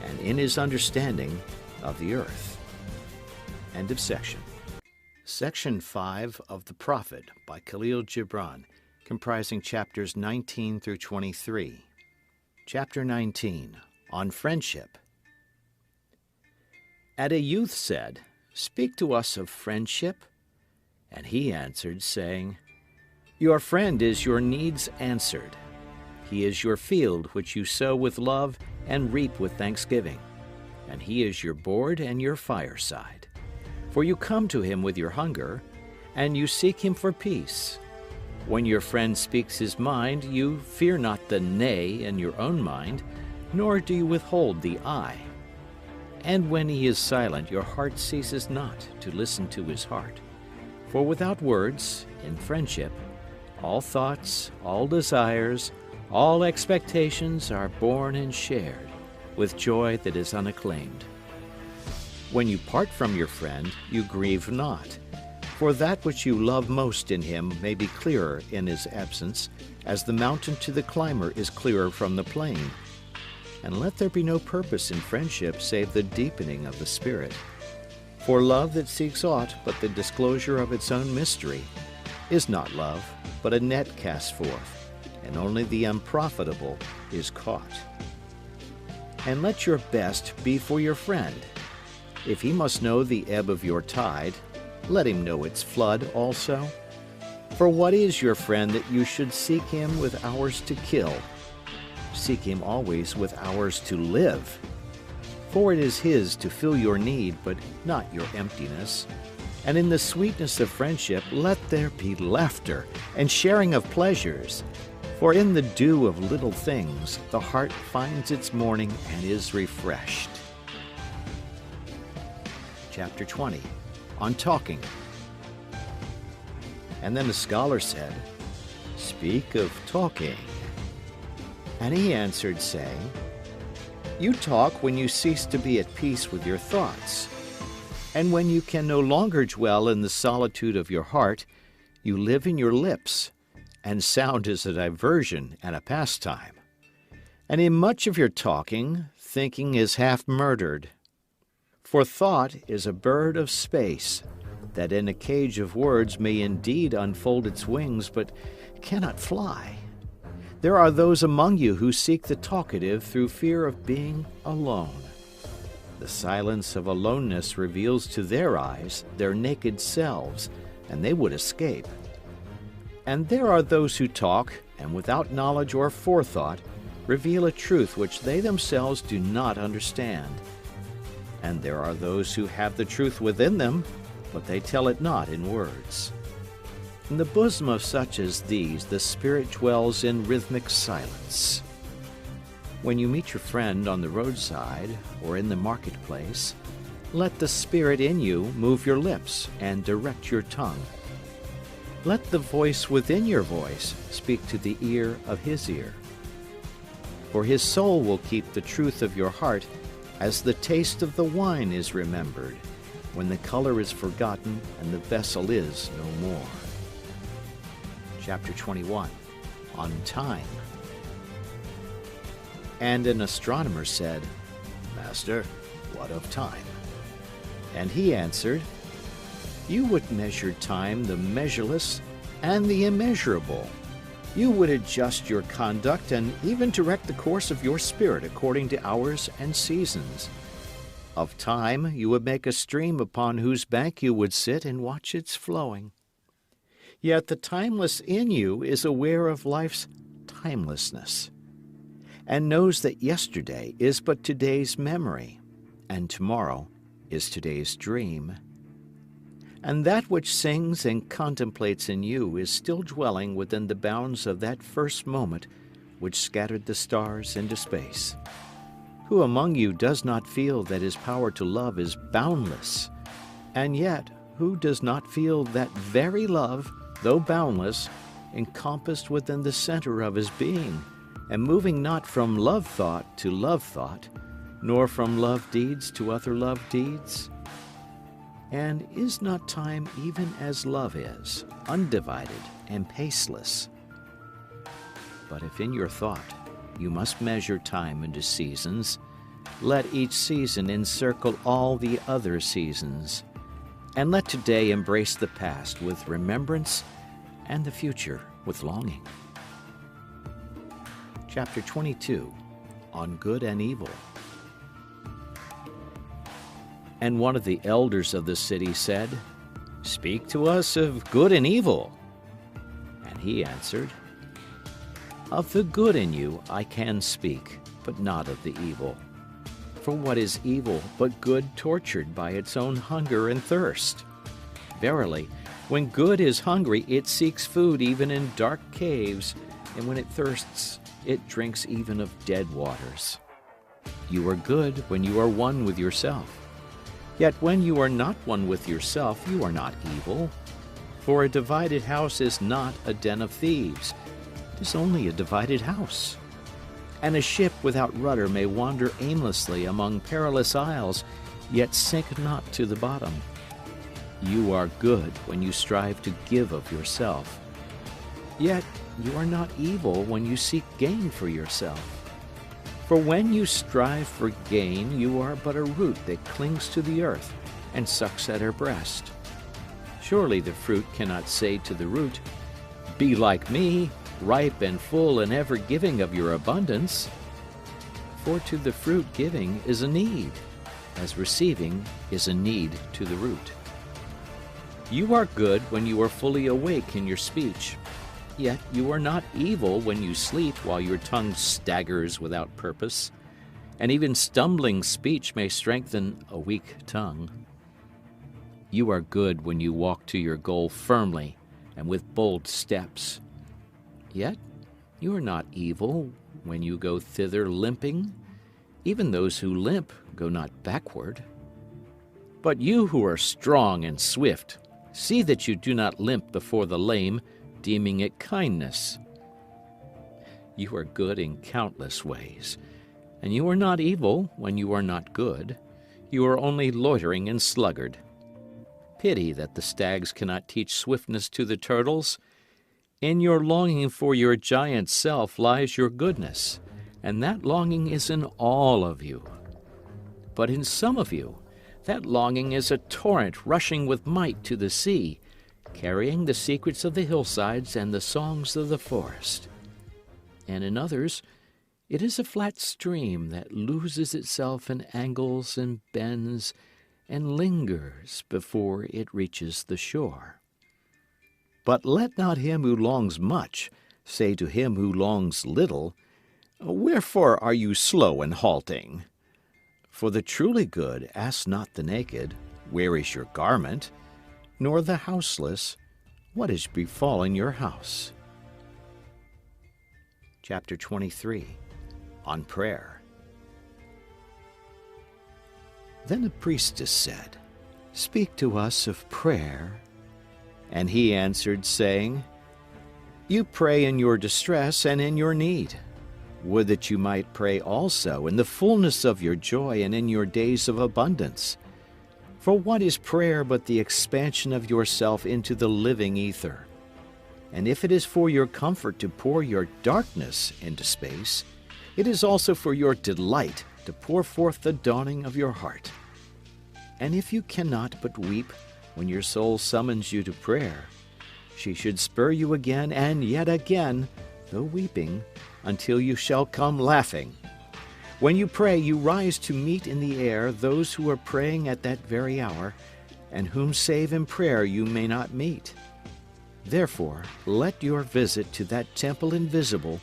and in his understanding of the earth. End of section. Section 5 of The Prophet by Kahlil Gibran, comprising chapters 19 through 23. Chapter 19, on friendship. And a youth said, Speak to us of friendship. And he answered, saying, Your friend is your needs answered. He is your field which you sow with love and reap with thanksgiving. And he is your board and your fireside. For you come to him with your hunger, and you seek him for peace. When your friend speaks his mind, you fear not the nay in your own mind, nor do you withhold the I. And when he is silent, your heart ceases not to listen to his heart. For without words, in friendship, all thoughts, all desires, all expectations are born and shared with joy that is unacclaimed. When you part from your friend, you grieve not, for that which you love most in him may be clearer in his absence, as the mountain to the climber is clearer from the plain. And let there be no purpose in friendship save the deepening of the spirit. For love that seeks aught but the disclosure of its own mystery is not love, but a net cast forth, and only the unprofitable is caught. And let your best be for your friend. If he must know the ebb of your tide, let him know its flood also. For what is your friend that you should seek him with hours to kill? Seek him always with hours to live. For it is his to fill your need, but not your emptiness. And in the sweetness of friendship let there be laughter and sharing of pleasures. For in the dew of little things the heart finds its morning and is refreshed. Chapter 20. On Talking. And then the scholar said, Speak of talking. And he answered, saying, You talk when you cease to be at peace with your thoughts. And when you can no longer dwell in the solitude of your heart, you live in your lips, and sound is a diversion and a pastime. And in much of your talking, thinking is half murdered. For thought is a bird of space, that in a cage of words may indeed unfold its wings, but cannot fly. There are those among you who seek the talkative through fear of being alone. The silence of aloneness reveals to their eyes their naked selves, and they would escape. And there are those who talk, and without knowledge or forethought, reveal a truth which they themselves do not understand. And there are those who have the truth within them, but they tell it not in words. In the bosom of such as these, the Spirit dwells in rhythmic silence. When you meet your friend on the roadside or in the marketplace, let the Spirit in you move your lips and direct your tongue. Let the voice within your voice speak to the ear of his ear. For his soul will keep the truth of your heart as the taste of the wine is remembered, when the color is forgotten and the vessel is no more. Chapter 21. On Time. And an astronomer said, Master, what of time? And he answered, You would measure time the measureless and the immeasurable. You would adjust your conduct and even direct the course of your spirit according to hours and seasons. Of time you would make a stream upon whose bank you would sit and watch its flowing. Yet the timeless in you is aware of life's timelessness, and knows that yesterday is but today's memory, and tomorrow is today's dream. And that which sings and contemplates in you is still dwelling within the bounds of that first moment which scattered the stars into space. Who among you does not feel that his power to love is boundless? And yet, who does not feel that very love, though boundless, encompassed within the center of his being, and moving not from love thought to love thought, nor from love deeds to other love deeds? And is not time even as love is, undivided and paceless? But if in your thought you must measure time into seasons, let each season encircle all the other seasons, and let today embrace the past with remembrance and the future with longing. Chapter 22. On Good and Evil. And one of the elders of the city said, Speak to us of good and evil. And he answered, Of the good in you I can speak, but not of the evil. For what is evil but good tortured by its own hunger and thirst? Verily, when good is hungry, it seeks food even in dark caves, and when it thirsts, it drinks even of dead waters. You are good when you are one with yourself. Yet when you are not one with yourself, you are not evil. For a divided house is not a den of thieves. It is only a divided house. And a ship without rudder may wander aimlessly among perilous isles, yet sink not to the bottom. You are good when you strive to give of yourself. Yet you are not evil when you seek gain for yourself. For when you strive for gain, you are but a root that clings to the earth and sucks at her breast. Surely the fruit cannot say to the root, "Be like me, ripe and full and ever giving of your abundance." For to the fruit giving is a need, as receiving is a need to the root. You are good when you are fully awake in your speech, yet you are not evil when you sleep while your tongue staggers without purpose, and even stumbling speech may strengthen a weak tongue. You are good when you walk to your goal firmly and with bold steps, yet you are not evil when you go thither limping. Even those who limp go not backward. But you who are strong and swift, see that you do not limp before the lame, deeming it kindness. You are good in countless ways, and you are not evil when you are not good. You are only loitering and sluggard. Pity that the stags cannot teach swiftness to the turtles. In your longing for your giant self lies your goodness, and that longing is in all of you. But in some of you, that longing is a torrent rushing with might to the sea, carrying the secrets of the hillsides and the songs of the forest. And in others, it is a flat stream that loses itself in angles and bends and lingers before it reaches the shore. But let not him who longs much say to him who longs little, "Wherefore are you slow and halting?" For the truly good ask not the naked, "Where is your garment?" nor the houseless, "What is befallen your house?" Chapter 23. On Prayer. Then a priestess said, "Speak to us of prayer." And he answered, saying, "You pray in your distress and in your need. Would that you might pray also in the fullness of your joy and in your days of abundance. For what is prayer but the expansion of yourself into the living ether? And if it is for your comfort to pour your darkness into space, it is also for your delight to pour forth the dawning of your heart. And if you cannot but weep when your soul summons you to prayer, she should spur you again and yet again, though weeping, until you shall come laughing. When you pray, you rise to meet in the air those who are praying at that very hour, and whom save in prayer you may not meet. Therefore, let your visit to that temple invisible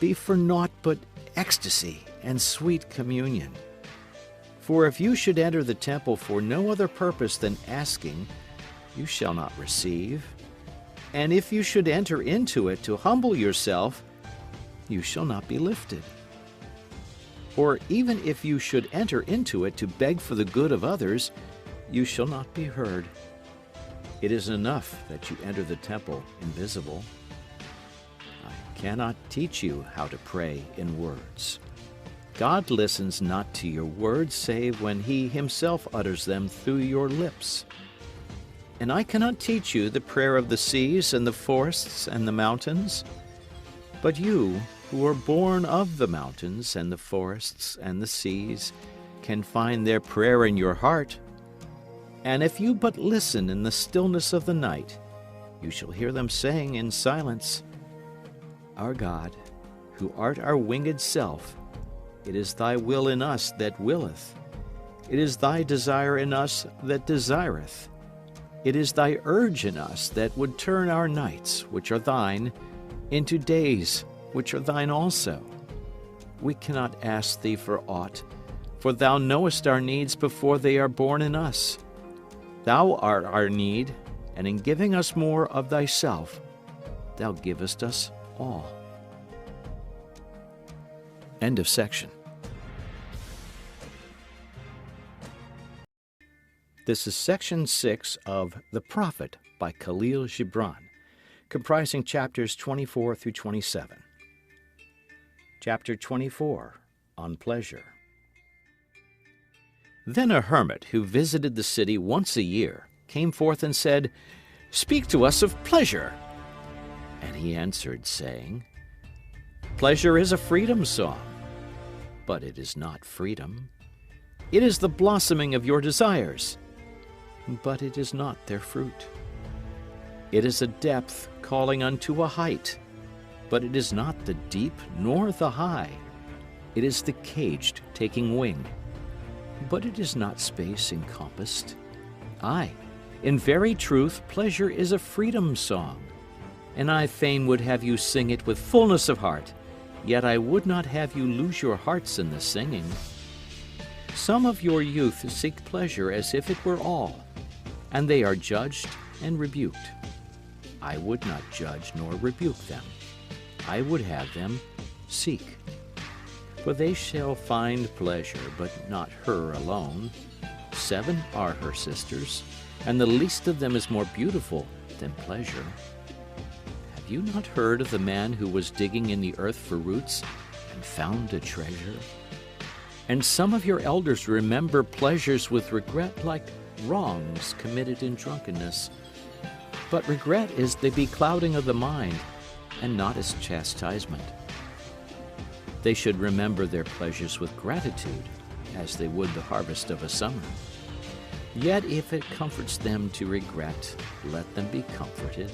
be for naught but ecstasy and sweet communion. For if you should enter the temple for no other purpose than asking, you shall not receive. And if you should enter into it to humble yourself, you shall not be lifted. Or even if you should enter into it to beg for the good of others, you shall not be heard. It is enough that you enter the temple invisible. I cannot teach you how to pray in words. God listens not to your words save when He Himself utters them through your lips. And I cannot teach you the prayer of the seas and the forests and the mountains. But you, who are born of the mountains and the forests and the seas, can find their prayer in your heart. And if you but listen in the stillness of the night, you shall hear them saying in silence, "Our God, who art our winged self, it is thy will in us that willeth. It is thy desire in us that desireth. It is thy urge in us that would turn our nights, which are thine, into days, which are thine also. We cannot ask thee for aught, for thou knowest our needs before they are born in us. Thou art our need, and in giving us more of thyself, thou givest us all." End of section. This is section 6 of The Prophet by Kahlil Gibran, comprising chapters 24 through 27. Chapter 24, on Pleasure. Then a hermit who visited the city once a year came forth and said, "Speak to us of pleasure." And he answered, saying, "Pleasure is a freedom song, but it is not freedom. It is the blossoming of your desires, but it is not their fruit. It is a depth calling unto a height, but it is not the deep nor the high. It is the caged taking wing, but it is not space encompassed. Aye, in very truth, pleasure is a freedom song, and I fain would have you sing it with fullness of heart, yet I would not have you lose your hearts in the singing. Some of your youth seek pleasure as if it were all, and they are judged and rebuked. I would not judge nor rebuke them. I would have them seek. For they shall find pleasure, but not her alone. 7 are her sisters, and the least of them is more beautiful than pleasure. Have you not heard of the man who was digging in the earth for roots and found a treasure? And some of your elders remember pleasures with regret like wrongs committed in drunkenness. But regret is the beclouding of the mind, and not as chastisement. They should remember their pleasures with gratitude, as they would the harvest of a summer. Yet if it comforts them to regret, let them be comforted.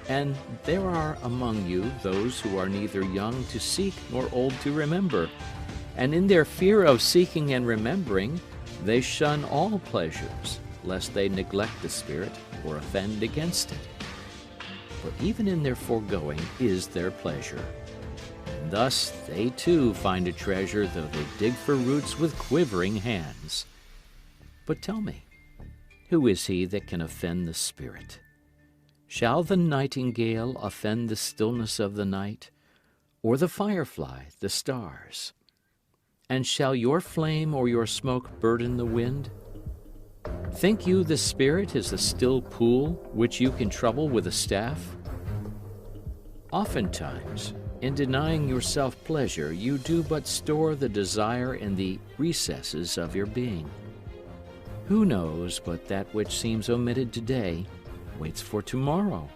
And there are among you those who are neither young to seek nor old to remember, and in their fear of seeking and remembering, they shun all pleasures, lest they neglect the Spirit or offend against it. For even in their foregoing is their pleasure. And thus they too find a treasure, though they dig for roots with quivering hands. But tell me, who is he that can offend the Spirit? Shall the nightingale offend the stillness of the night, or the firefly the stars? And shall your flame or your smoke burden the wind? Think you the Spirit is a still pool which you can trouble with a staff? Oftentimes, in denying yourself pleasure, you do but store the desire in the recesses of your being. Who knows but that which seems omitted today waits for tomorrow?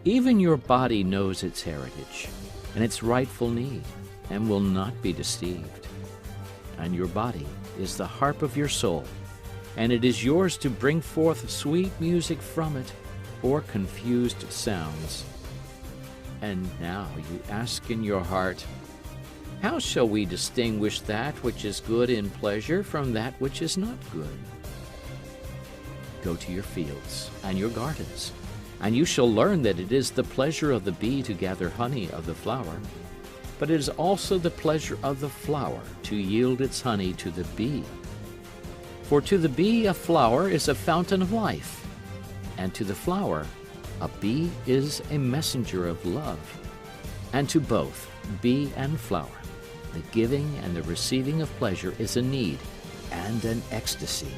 Even your body knows its heritage and its rightful need, and will not be deceived. And your body is the harp of your soul, and it is yours to bring forth sweet music from it, or confused sounds. And now you ask in your heart, how shall we distinguish that which is good in pleasure from that which is not good? Go to your fields and your gardens, and you shall learn that it is the pleasure of the bee to gather honey of the flower, but it is also the pleasure of the flower to yield its honey to the bee. For to the bee a flower is a fountain of life, and to the flower a bee is a messenger of love. And to both, bee and flower, the giving and the receiving of pleasure is a need and an ecstasy.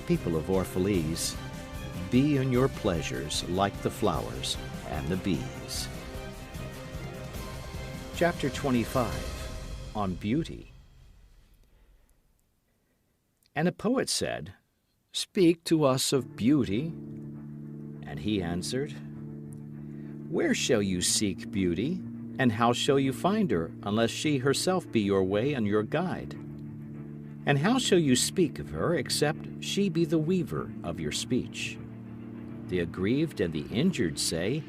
People of Orphalese, be in your pleasures like the flowers and the bees. Chapter 25, on Beauty. And a poet said, "Speak to us of beauty." And he answered, "Where shall you seek beauty, and how shall you find her, unless she herself be your way and your guide? And how shall you speak of her, except she be the weaver of your speech? The aggrieved and the injured say,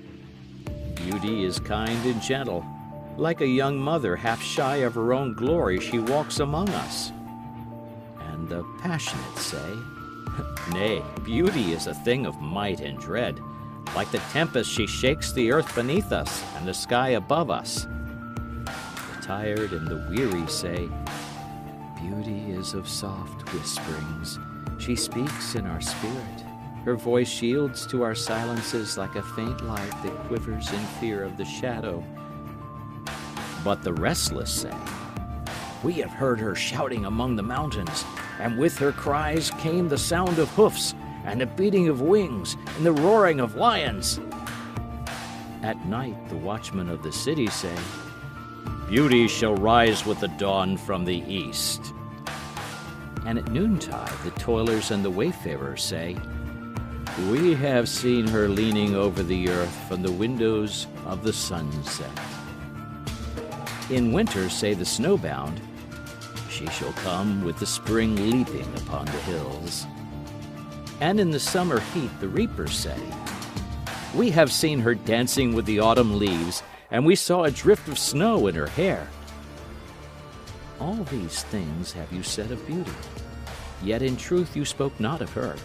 Beauty is kind and gentle. Like a young mother half shy of her own glory, she walks among us. And the passionate say, Nay, beauty is a thing of might and dread. Like the tempest, she shakes the earth beneath us and the sky above us. The tired and the weary say, Beauty is of soft whisperings. She speaks in our spirit. Her voice yields to our silences like a faint light that quivers in fear of the shadow. But the restless say, We have heard her shouting among the mountains. and with her cries came the sound of hoofs, and the beating of wings, and the roaring of lions. At night the watchmen of the city say, Beauty shall rise with the dawn from the east. And at noontide the toilers and the wayfarers say, We have seen her leaning over the earth from the windows of the sunset. In winter say the snowbound, She shall come with the spring leaping upon the hills. And in the summer heat the reapers say, We have seen her dancing with the autumn leaves, and we saw a drift of snow in her hair. All these things have you said of beauty, yet in truth you spoke not of her,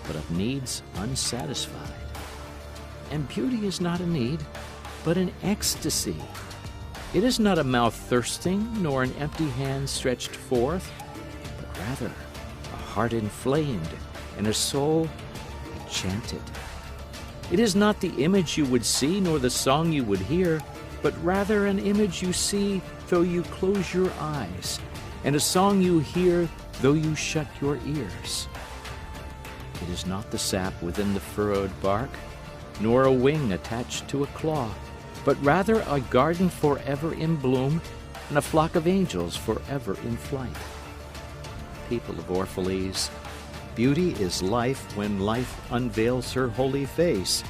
but of needs unsatisfied. And beauty is not a need, but an ecstasy. It is not a mouth thirsting, nor an empty hand stretched forth, but rather a heart inflamed and a soul enchanted. It is not the image you would see, nor the song you would hear, but rather an image you see though you close your eyes, and a song you hear though you shut your ears. It is not the sap within the furrowed bark, nor a wing attached to a claw, but rather a garden forever in bloom, and a flock of angels forever in flight. People of Orphalese, beauty is life when life unveils her holy face.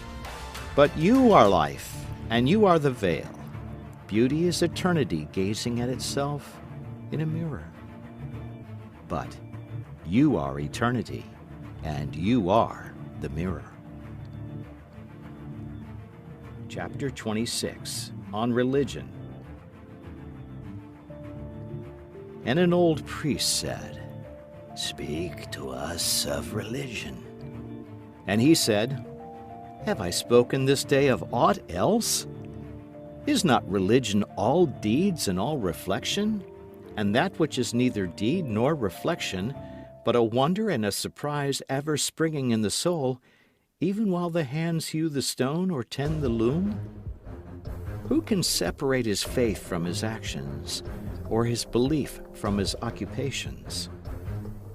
But you are life, and you are the veil. Beauty is eternity gazing at itself in a mirror. But you are eternity, and you are the mirror. Chapter 26, on religion. And an old priest said, Speak to us of religion. And he said, Have I spoken this day of aught else? Is not religion all deeds and all reflection? And that which is neither deed nor reflection, but a wonder and a surprise ever springing in the soul, even while the hands hew the stone or tend the loom? Who can separate his faith from his actions, or his belief from his occupations?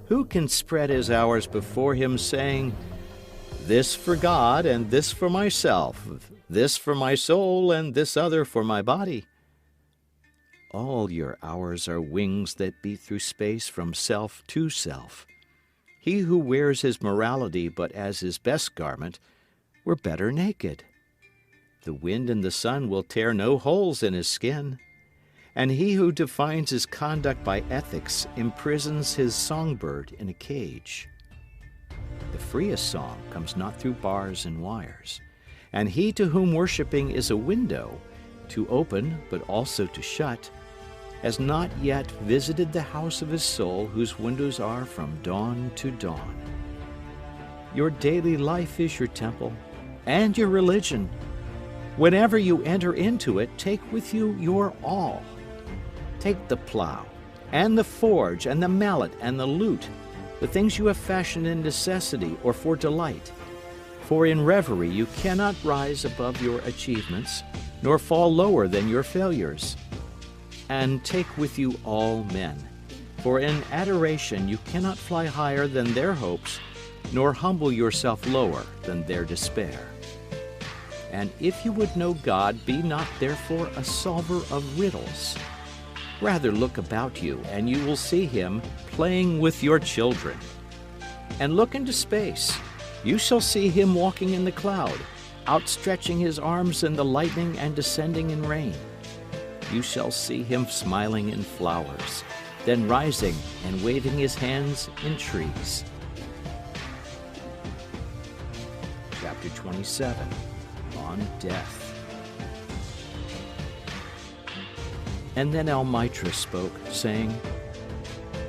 Who can spread his hours before him, saying, This for God, and this for myself, this for my soul, and this other for my body? All your hours are wings that beat through space from self to self. He who wears his morality but as his best garment were better naked. The wind and the sun will tear no holes in his skin. And he who defines his conduct by ethics imprisons his songbird in a cage. The freest song comes not through bars and wires, and he to whom worshiping is a window, to open but also to shut, has not yet visited the house of his soul, whose windows are from dawn to dawn. Your daily life is your temple and your religion. Whenever you enter into it, take with you your all. Take the plow, and the forge, and the mallet, and the lute, the things you have fashioned in necessity or for delight. For in reverie you cannot rise above your achievements, nor fall lower than your failures. And take with you all men, for in adoration you cannot fly higher than their hopes, nor humble yourself lower than their despair. And if you would know God, be not therefore a solver of riddles. Rather look about you, and you will see him playing with your children. And look into space. You shall see him walking in the cloud, outstretching his arms in the lightning and descending in rain. You shall see him smiling in flowers, then rising and waving his hands in trees. Chapter 27, on death. And then Almitra spoke, saying,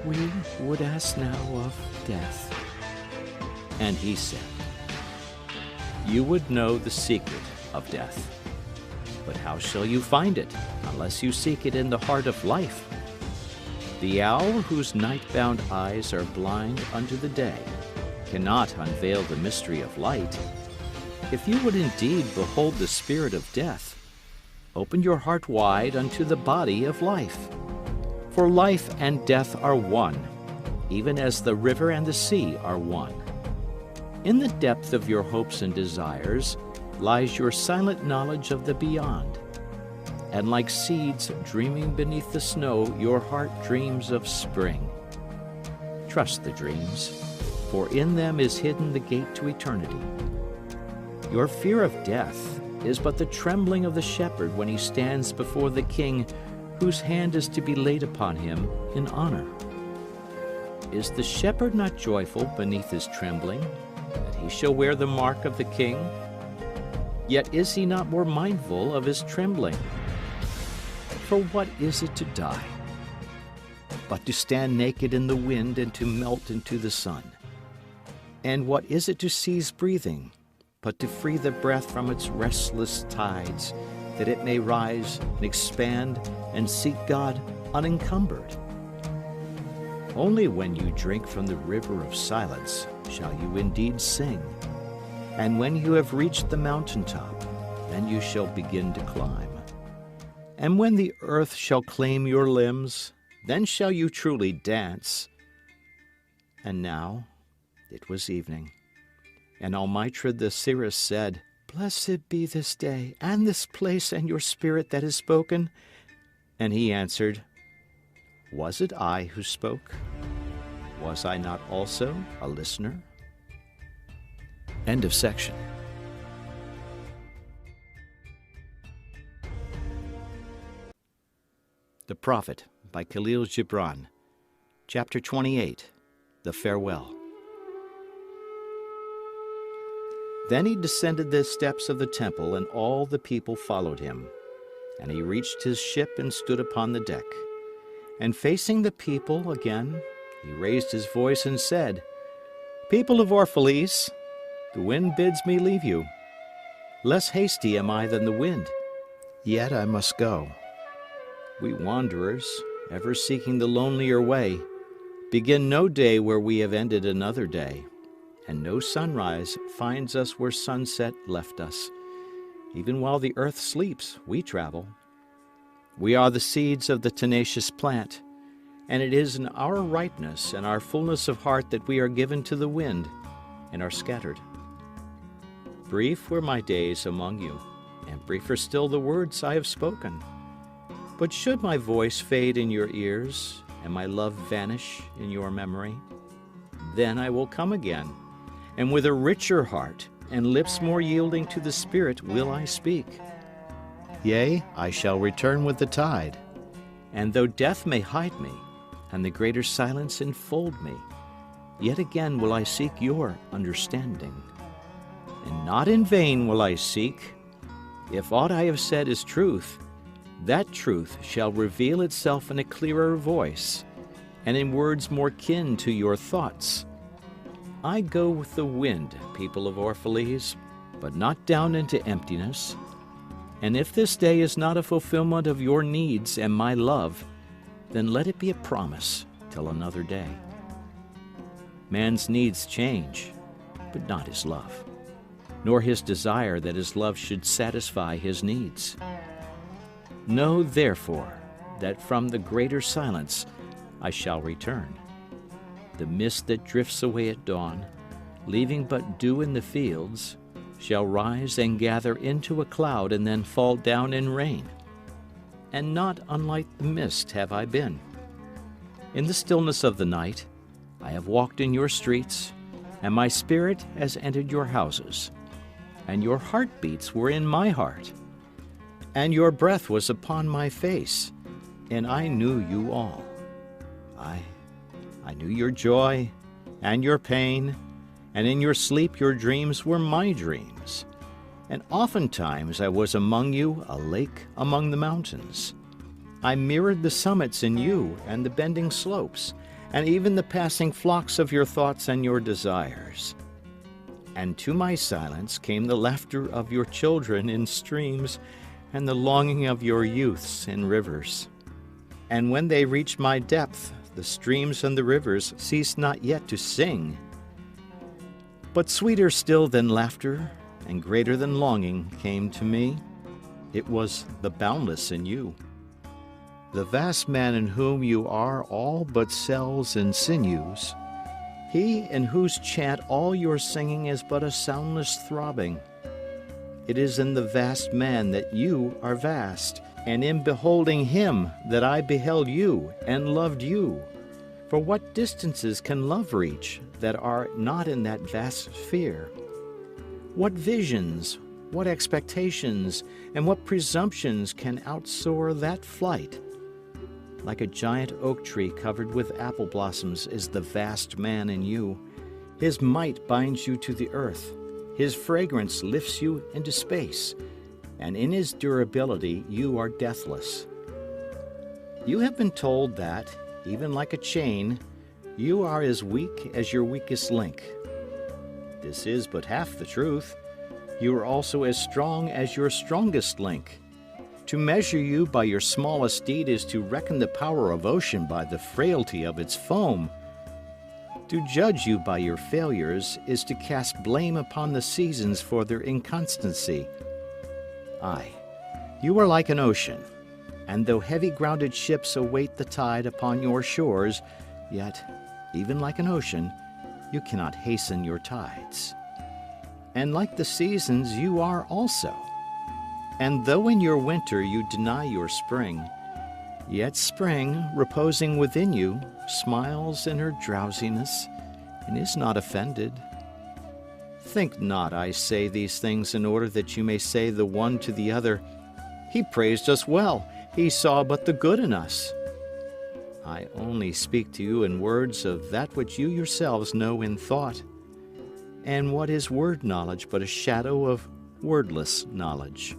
We would ask now of death. And he said, You would know the secret of death. But how shall you find it, unless you seek it in the heart of life? The owl whose night-bound eyes are blind unto the day cannot unveil the mystery of light. If you would indeed behold the spirit of death, open your heart wide unto the body of life. For life and death are one. even as the river and the sea are one. In the depth of your hopes and desires lies your silent knowledge of the beyond. And like seeds dreaming beneath the snow, your heart dreams of spring. Trust the dreams, for in them is hidden the gate to eternity. Your fear of death is but the trembling of the shepherd when he stands before the king, whose hand is to be laid upon him in honor. Is the shepherd not joyful beneath his trembling, that he shall wear the mark of the king? Yet is he not more mindful of his trembling? For what is it to die, but to stand naked in the wind and to melt into the sun? And what is it to cease breathing, but to free the breath from its restless tides, that it may rise and expand and seek God unencumbered? Only when you drink from the river of silence shall you indeed sing. And when you have reached the mountaintop, then you shall begin to climb. And when the earth shall claim your limbs, then shall you truly dance. And now it was evening, and Almitra the seeress said, Blessed be this day, and this place, and your spirit that is spoken. And he answered, Was it I who spoke? Was I not also a listener? End of section. The Prophet by Kahlil Gibran. Chapter 28. The Farewell. Then he descended the steps of the temple, and all the people followed him. And he reached his ship and stood upon the deck. And facing the people again, he raised his voice and said, People of Orphalese, the wind bids me leave you. Less hasty am I than the wind, yet I must go. We wanderers, ever seeking the lonelier way, begin no day where we have ended another day, and no sunrise finds us where sunset left us. Even while the earth sleeps, we travel. We are the seeds of the tenacious plant, and it is in our ripeness and our fullness of heart that we are given to the wind and are scattered. Brief were my days among you, and briefer still the words I have spoken. But should my voice fade in your ears, and my love vanish in your memory, then I will come again, and with a richer heart and lips more yielding to the Spirit will I speak. Yea, I shall return with the tide, and though death may hide me, and the greater silence enfold me, yet again will I seek your understanding. And not in vain will I seek. If aught I have said is truth, that truth shall reveal itself in a clearer voice, and in words more kin to your thoughts. I go with the wind, people of Orphalese, but not down into emptiness. And if this day is not a fulfillment of your needs and my love, then let it be a promise till another day. Man's needs change, but not his love, nor his desire that his love should satisfy his needs. Know, therefore, that from the greater silence I shall return. The mist that drifts away at dawn, leaving but dew in the fields, shall rise and gather into a cloud and then fall down in rain. And not unlike the mist have I been. In the stillness of the night I have walked in your streets, and my spirit has entered your houses, and your heartbeats were in my heart, and your breath was upon my face, and I knew you all. I knew your joy and your pain, and in your sleep your dreams were my dreams. And oftentimes I was among you, a lake among the mountains. I mirrored the summits in you and the bending slopes, and even the passing flocks of your thoughts and your desires. And to my silence came the laughter of your children in streams, and the longing of your youths in rivers. And when they reached my depth, the streams and the rivers ceased not yet to sing. But sweeter still than laughter, and greater than longing came to me. It was the boundless in you. the vast man in whom you are all but cells and sinews, he in whose chant all your singing is but a soundless throbbing. It is in the vast man that you are vast, and in beholding him that I beheld you and loved you. For what distances can love reach that are not in that vast sphere? What visions, what expectations, and what presumptions can outsoar that flight? Like a giant oak tree covered with apple blossoms is the vast man in you. His might binds you to the earth. His fragrance lifts you into space, and in his durability you are deathless. You have been told that, even like a chain, you are as weak as your weakest link. This is but half the truth. You are also as strong as your strongest link. To measure you by your smallest deed is to reckon the power of ocean by the frailty of its foam. To judge you by your failures is to cast blame upon the seasons for their inconstancy. Aye, you are like an ocean, and though heavy-grounded ships await the tide upon your shores, yet, even like an ocean, you cannot hasten your tides. And like the seasons you are also. And though in your winter you deny your spring, yet spring, reposing within you, smiles in her drowsiness and is not offended. Think not I say these things in order that you may say the one to the other, "He praised us well, he saw but the good in us." I only speak to you in words of that which you yourselves know in thought. And what is word knowledge but a shadow of wordless knowledge?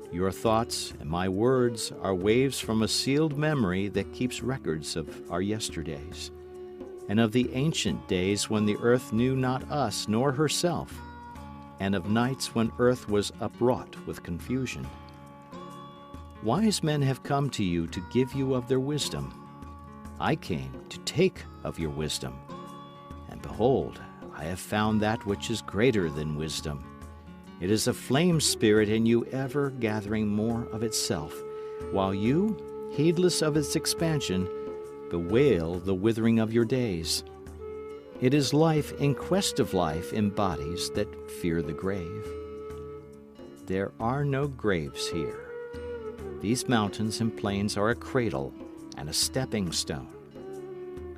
Your thoughts and my words are waves from a sealed memory that keeps records of our yesterdays, and of the ancient days when the earth knew not us nor herself, and of nights when earth was upwrought with confusion. Wise men have come to you to give you of their wisdom. I came to take of your wisdom, and behold, I have found that which is greater than wisdom. It is a flame spirit in you ever gathering more of itself, while you, heedless of its expansion, bewail the withering of your days. It is life in quest of life in bodies that fear the grave. There are no graves here. These mountains and plains are a cradle and a stepping stone.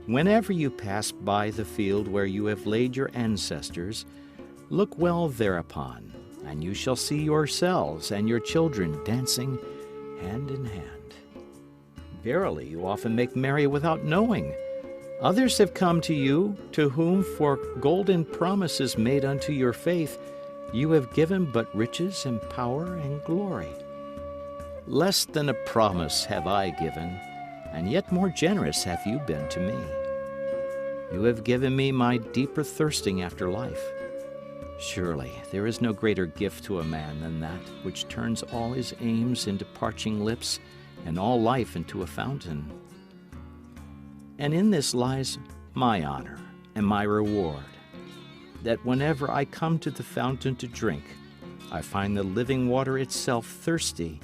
Whenever you pass by the field where you have laid your ancestors, look well thereupon, and you shall see yourselves and your children dancing hand in hand. Verily, you often make merry without knowing. Others have come to you, to whom for golden promises made unto your faith, you have given but riches and power and glory. Less than a promise have I given, and yet more generous have you been to me. You have given me my deeper thirsting after life. Surely there is no greater gift to a man than that which turns all his aims into parching lips and all life into a fountain. And in this lies my honor and my reward, that whenever I come to the fountain to drink, I find the living water itself thirsty,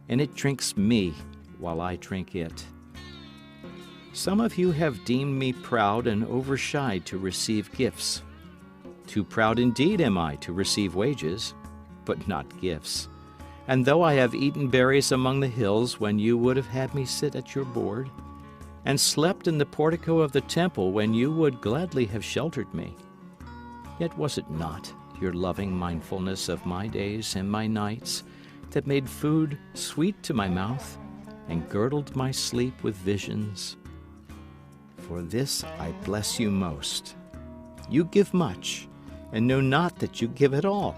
and it drinks me while I drink it. Some of you have deemed me proud and overshy to receive gifts. Too proud indeed am I to receive wages, but not gifts. And though I have eaten berries among the hills when you would have had me sit at your board, and slept in the portico of the temple when you would gladly have sheltered me, yet was it not your loving mindfulness of my days and my nights that made food sweet to my mouth and girdled my sleep with visions? For this I bless you most. You give much, and know not that you give at all.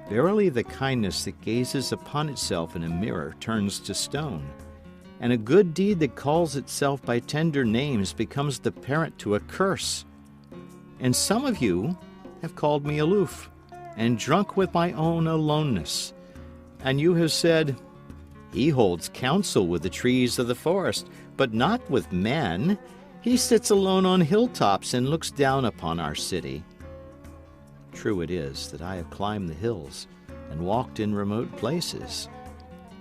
Verily the kindness that gazes upon itself in a mirror turns to stone, and a good deed that calls itself by tender names becomes the parent to a curse. And some of you have called me aloof, and drunk with my own aloneness. And you have said, "He holds counsel with the trees of the forest, but not with men. He sits alone on hilltops and looks down upon our city." True it is that I have climbed the hills and walked in remote places.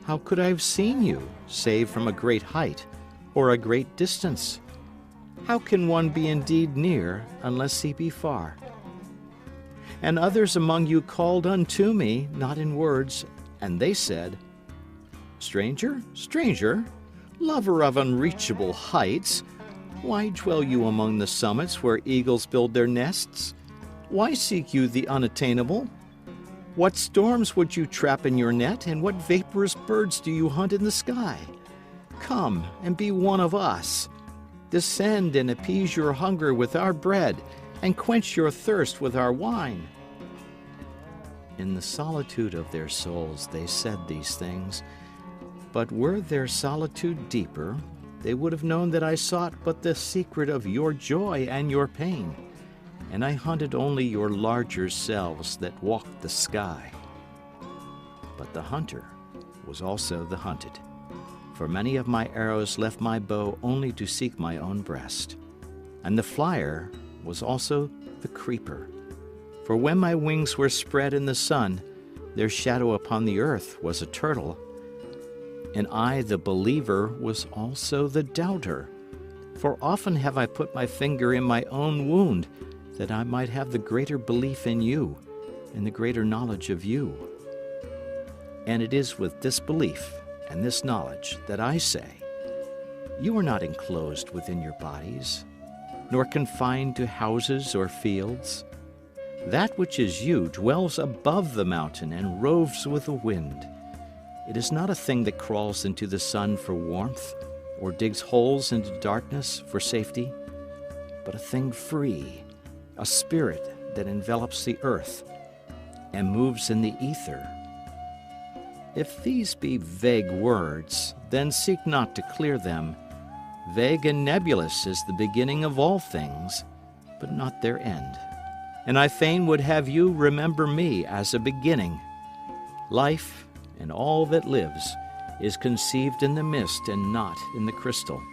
How could I have seen you, save from a great height or a great distance? How can one be indeed near unless he be far? And others among you called unto me, not in words, and they said, Stranger, stranger, lover of unreachable heights, why dwell you among the summits where eagles build their nests? Why seek you the unattainable? What storms would you trap in your net, and what vaporous birds do you hunt in the sky? Come and be one of us. Descend and appease your hunger with our bread, and quench your thirst with our wine. In the solitude of their souls they said these things, but were their solitude deeper, they would have known that I sought but the secret of your joy and your pain, and I hunted only your larger selves that walked the sky. But the hunter was also the hunted, for many of my arrows left my bow only to seek my own breast. And the flyer was also the creeper, for when my wings were spread in the sun, their shadow upon the earth was a turtle. And I, the believer, was also the doubter, for often have I put my finger in my own wound, that I might have the greater belief in you and the greater knowledge of you. And it is with this belief and this knowledge that I say, you are not enclosed within your bodies, nor confined to houses or fields. That which is you dwells above the mountain and roves with the wind. It is not a thing that crawls into the sun for warmth, or digs holes into darkness for safety, but a thing free, a spirit that envelops the earth and moves in the ether. If these be vague words, then seek not to clear them. Vague and nebulous is the beginning of all things, but not their end. And I fain would have you remember me as a beginning. Life and all that lives is conceived in the mist and not in the crystal.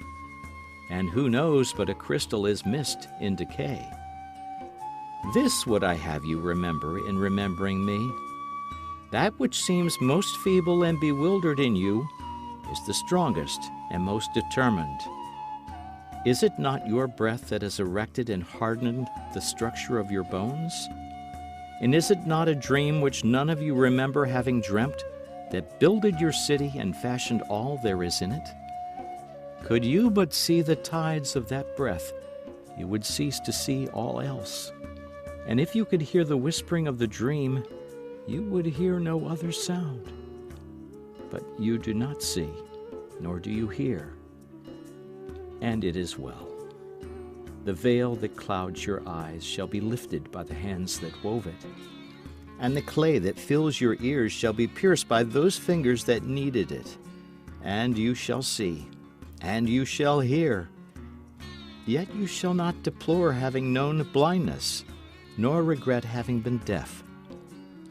And who knows but a crystal is mist in decay? This would I have you remember in remembering me. That which seems most feeble and bewildered in you is the strongest and most determined. Is it not your breath that has erected and hardened the structure of your bones? And is it not a dream which none of you remember having dreamt, that builded your city and fashioned all there is in it? Could you but see the tides of that breath, you would cease to see all else. And if you could hear the whispering of the dream, you would hear no other sound. But you do not see, nor do you hear. And it is well. The veil that clouds your eyes shall be lifted by the hands that wove it, and the clay that fills your ears shall be pierced by those fingers that kneaded it. And you shall see, and you shall hear. Yet you shall not deplore having known blindness, nor regret having been deaf.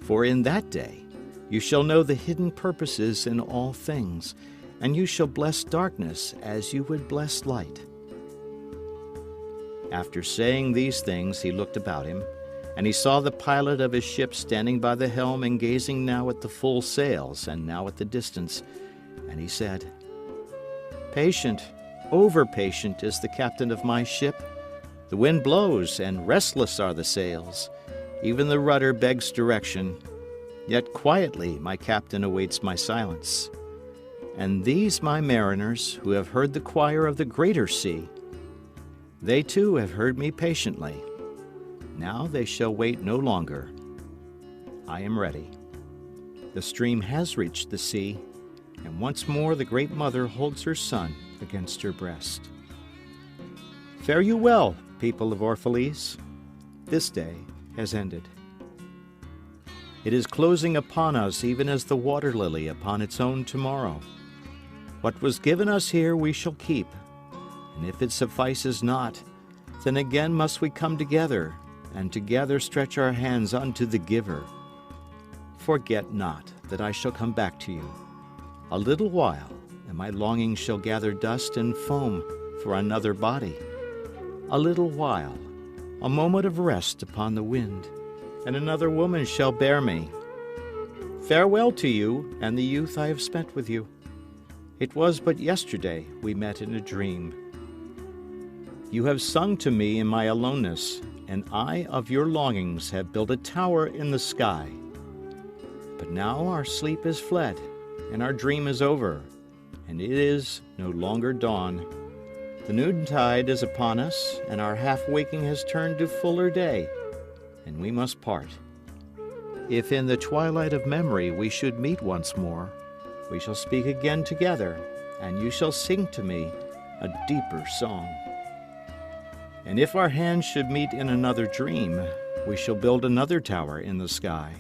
For in that day you shall know the hidden purposes in all things, and you shall bless darkness as you would bless light. After saying these things, he looked about him, and he saw the pilot of his ship standing by the helm and gazing now at the full sails and now at the distance. And he said, Patient, over-patient is the captain of my ship. The wind blows, and restless are the sails. Even the rudder begs direction. Yet quietly my captain awaits my silence. And these my mariners, who have heard the choir of the greater sea, they too have heard me patiently. Now they shall wait no longer. I am ready. The stream has reached the sea, and once more the great mother holds her son against her breast. Fare you well, people of Orphalese. This day has ended. It is closing upon us even as the water lily upon its own tomorrow. What was given us here we shall keep, and if it suffices not, then again must we come together, and together stretch our hands unto the giver. Forget not that I shall come back to you. A little while, and my longing shall gather dust and foam for another body. A little while, a moment of rest upon the wind, and another woman shall bear me. Farewell to you and the youth I have spent with you. It was but yesterday we met in a dream. You have sung to me in my aloneness, and I of your longings have built a tower in the sky. But now our sleep is fled, and our dream is over, and it is no longer dawn. The noontide is upon us, and our half-waking has turned to fuller day, and we must part. If in the twilight of memory we should meet once more, we shall speak again together, and you shall sing to me a deeper song. And if our hands should meet in another dream, we shall build another tower in the sky.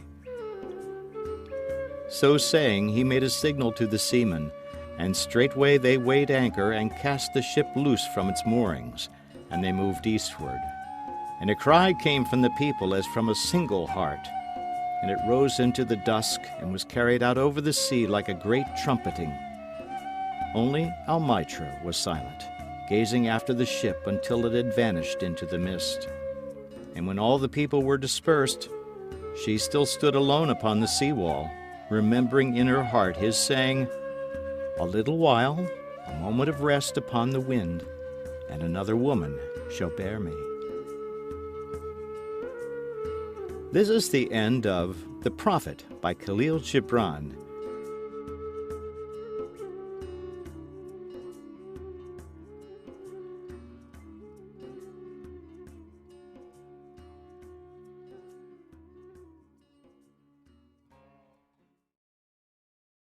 So saying, he made a signal to the seamen, and straightway they weighed anchor and cast the ship loose from its moorings, and they moved eastward. And a cry came from the people as from a single heart, and it rose into the dusk and was carried out over the sea like a great trumpeting. Only Almitra was silent, gazing after the ship until it had vanished into the mist. And when all the people were dispersed, she still stood alone upon the seawall, remembering in her heart his saying, "A little while, a moment of rest upon the wind, and another woman shall bear me." This is the end of The Prophet by Kahlil Gibran.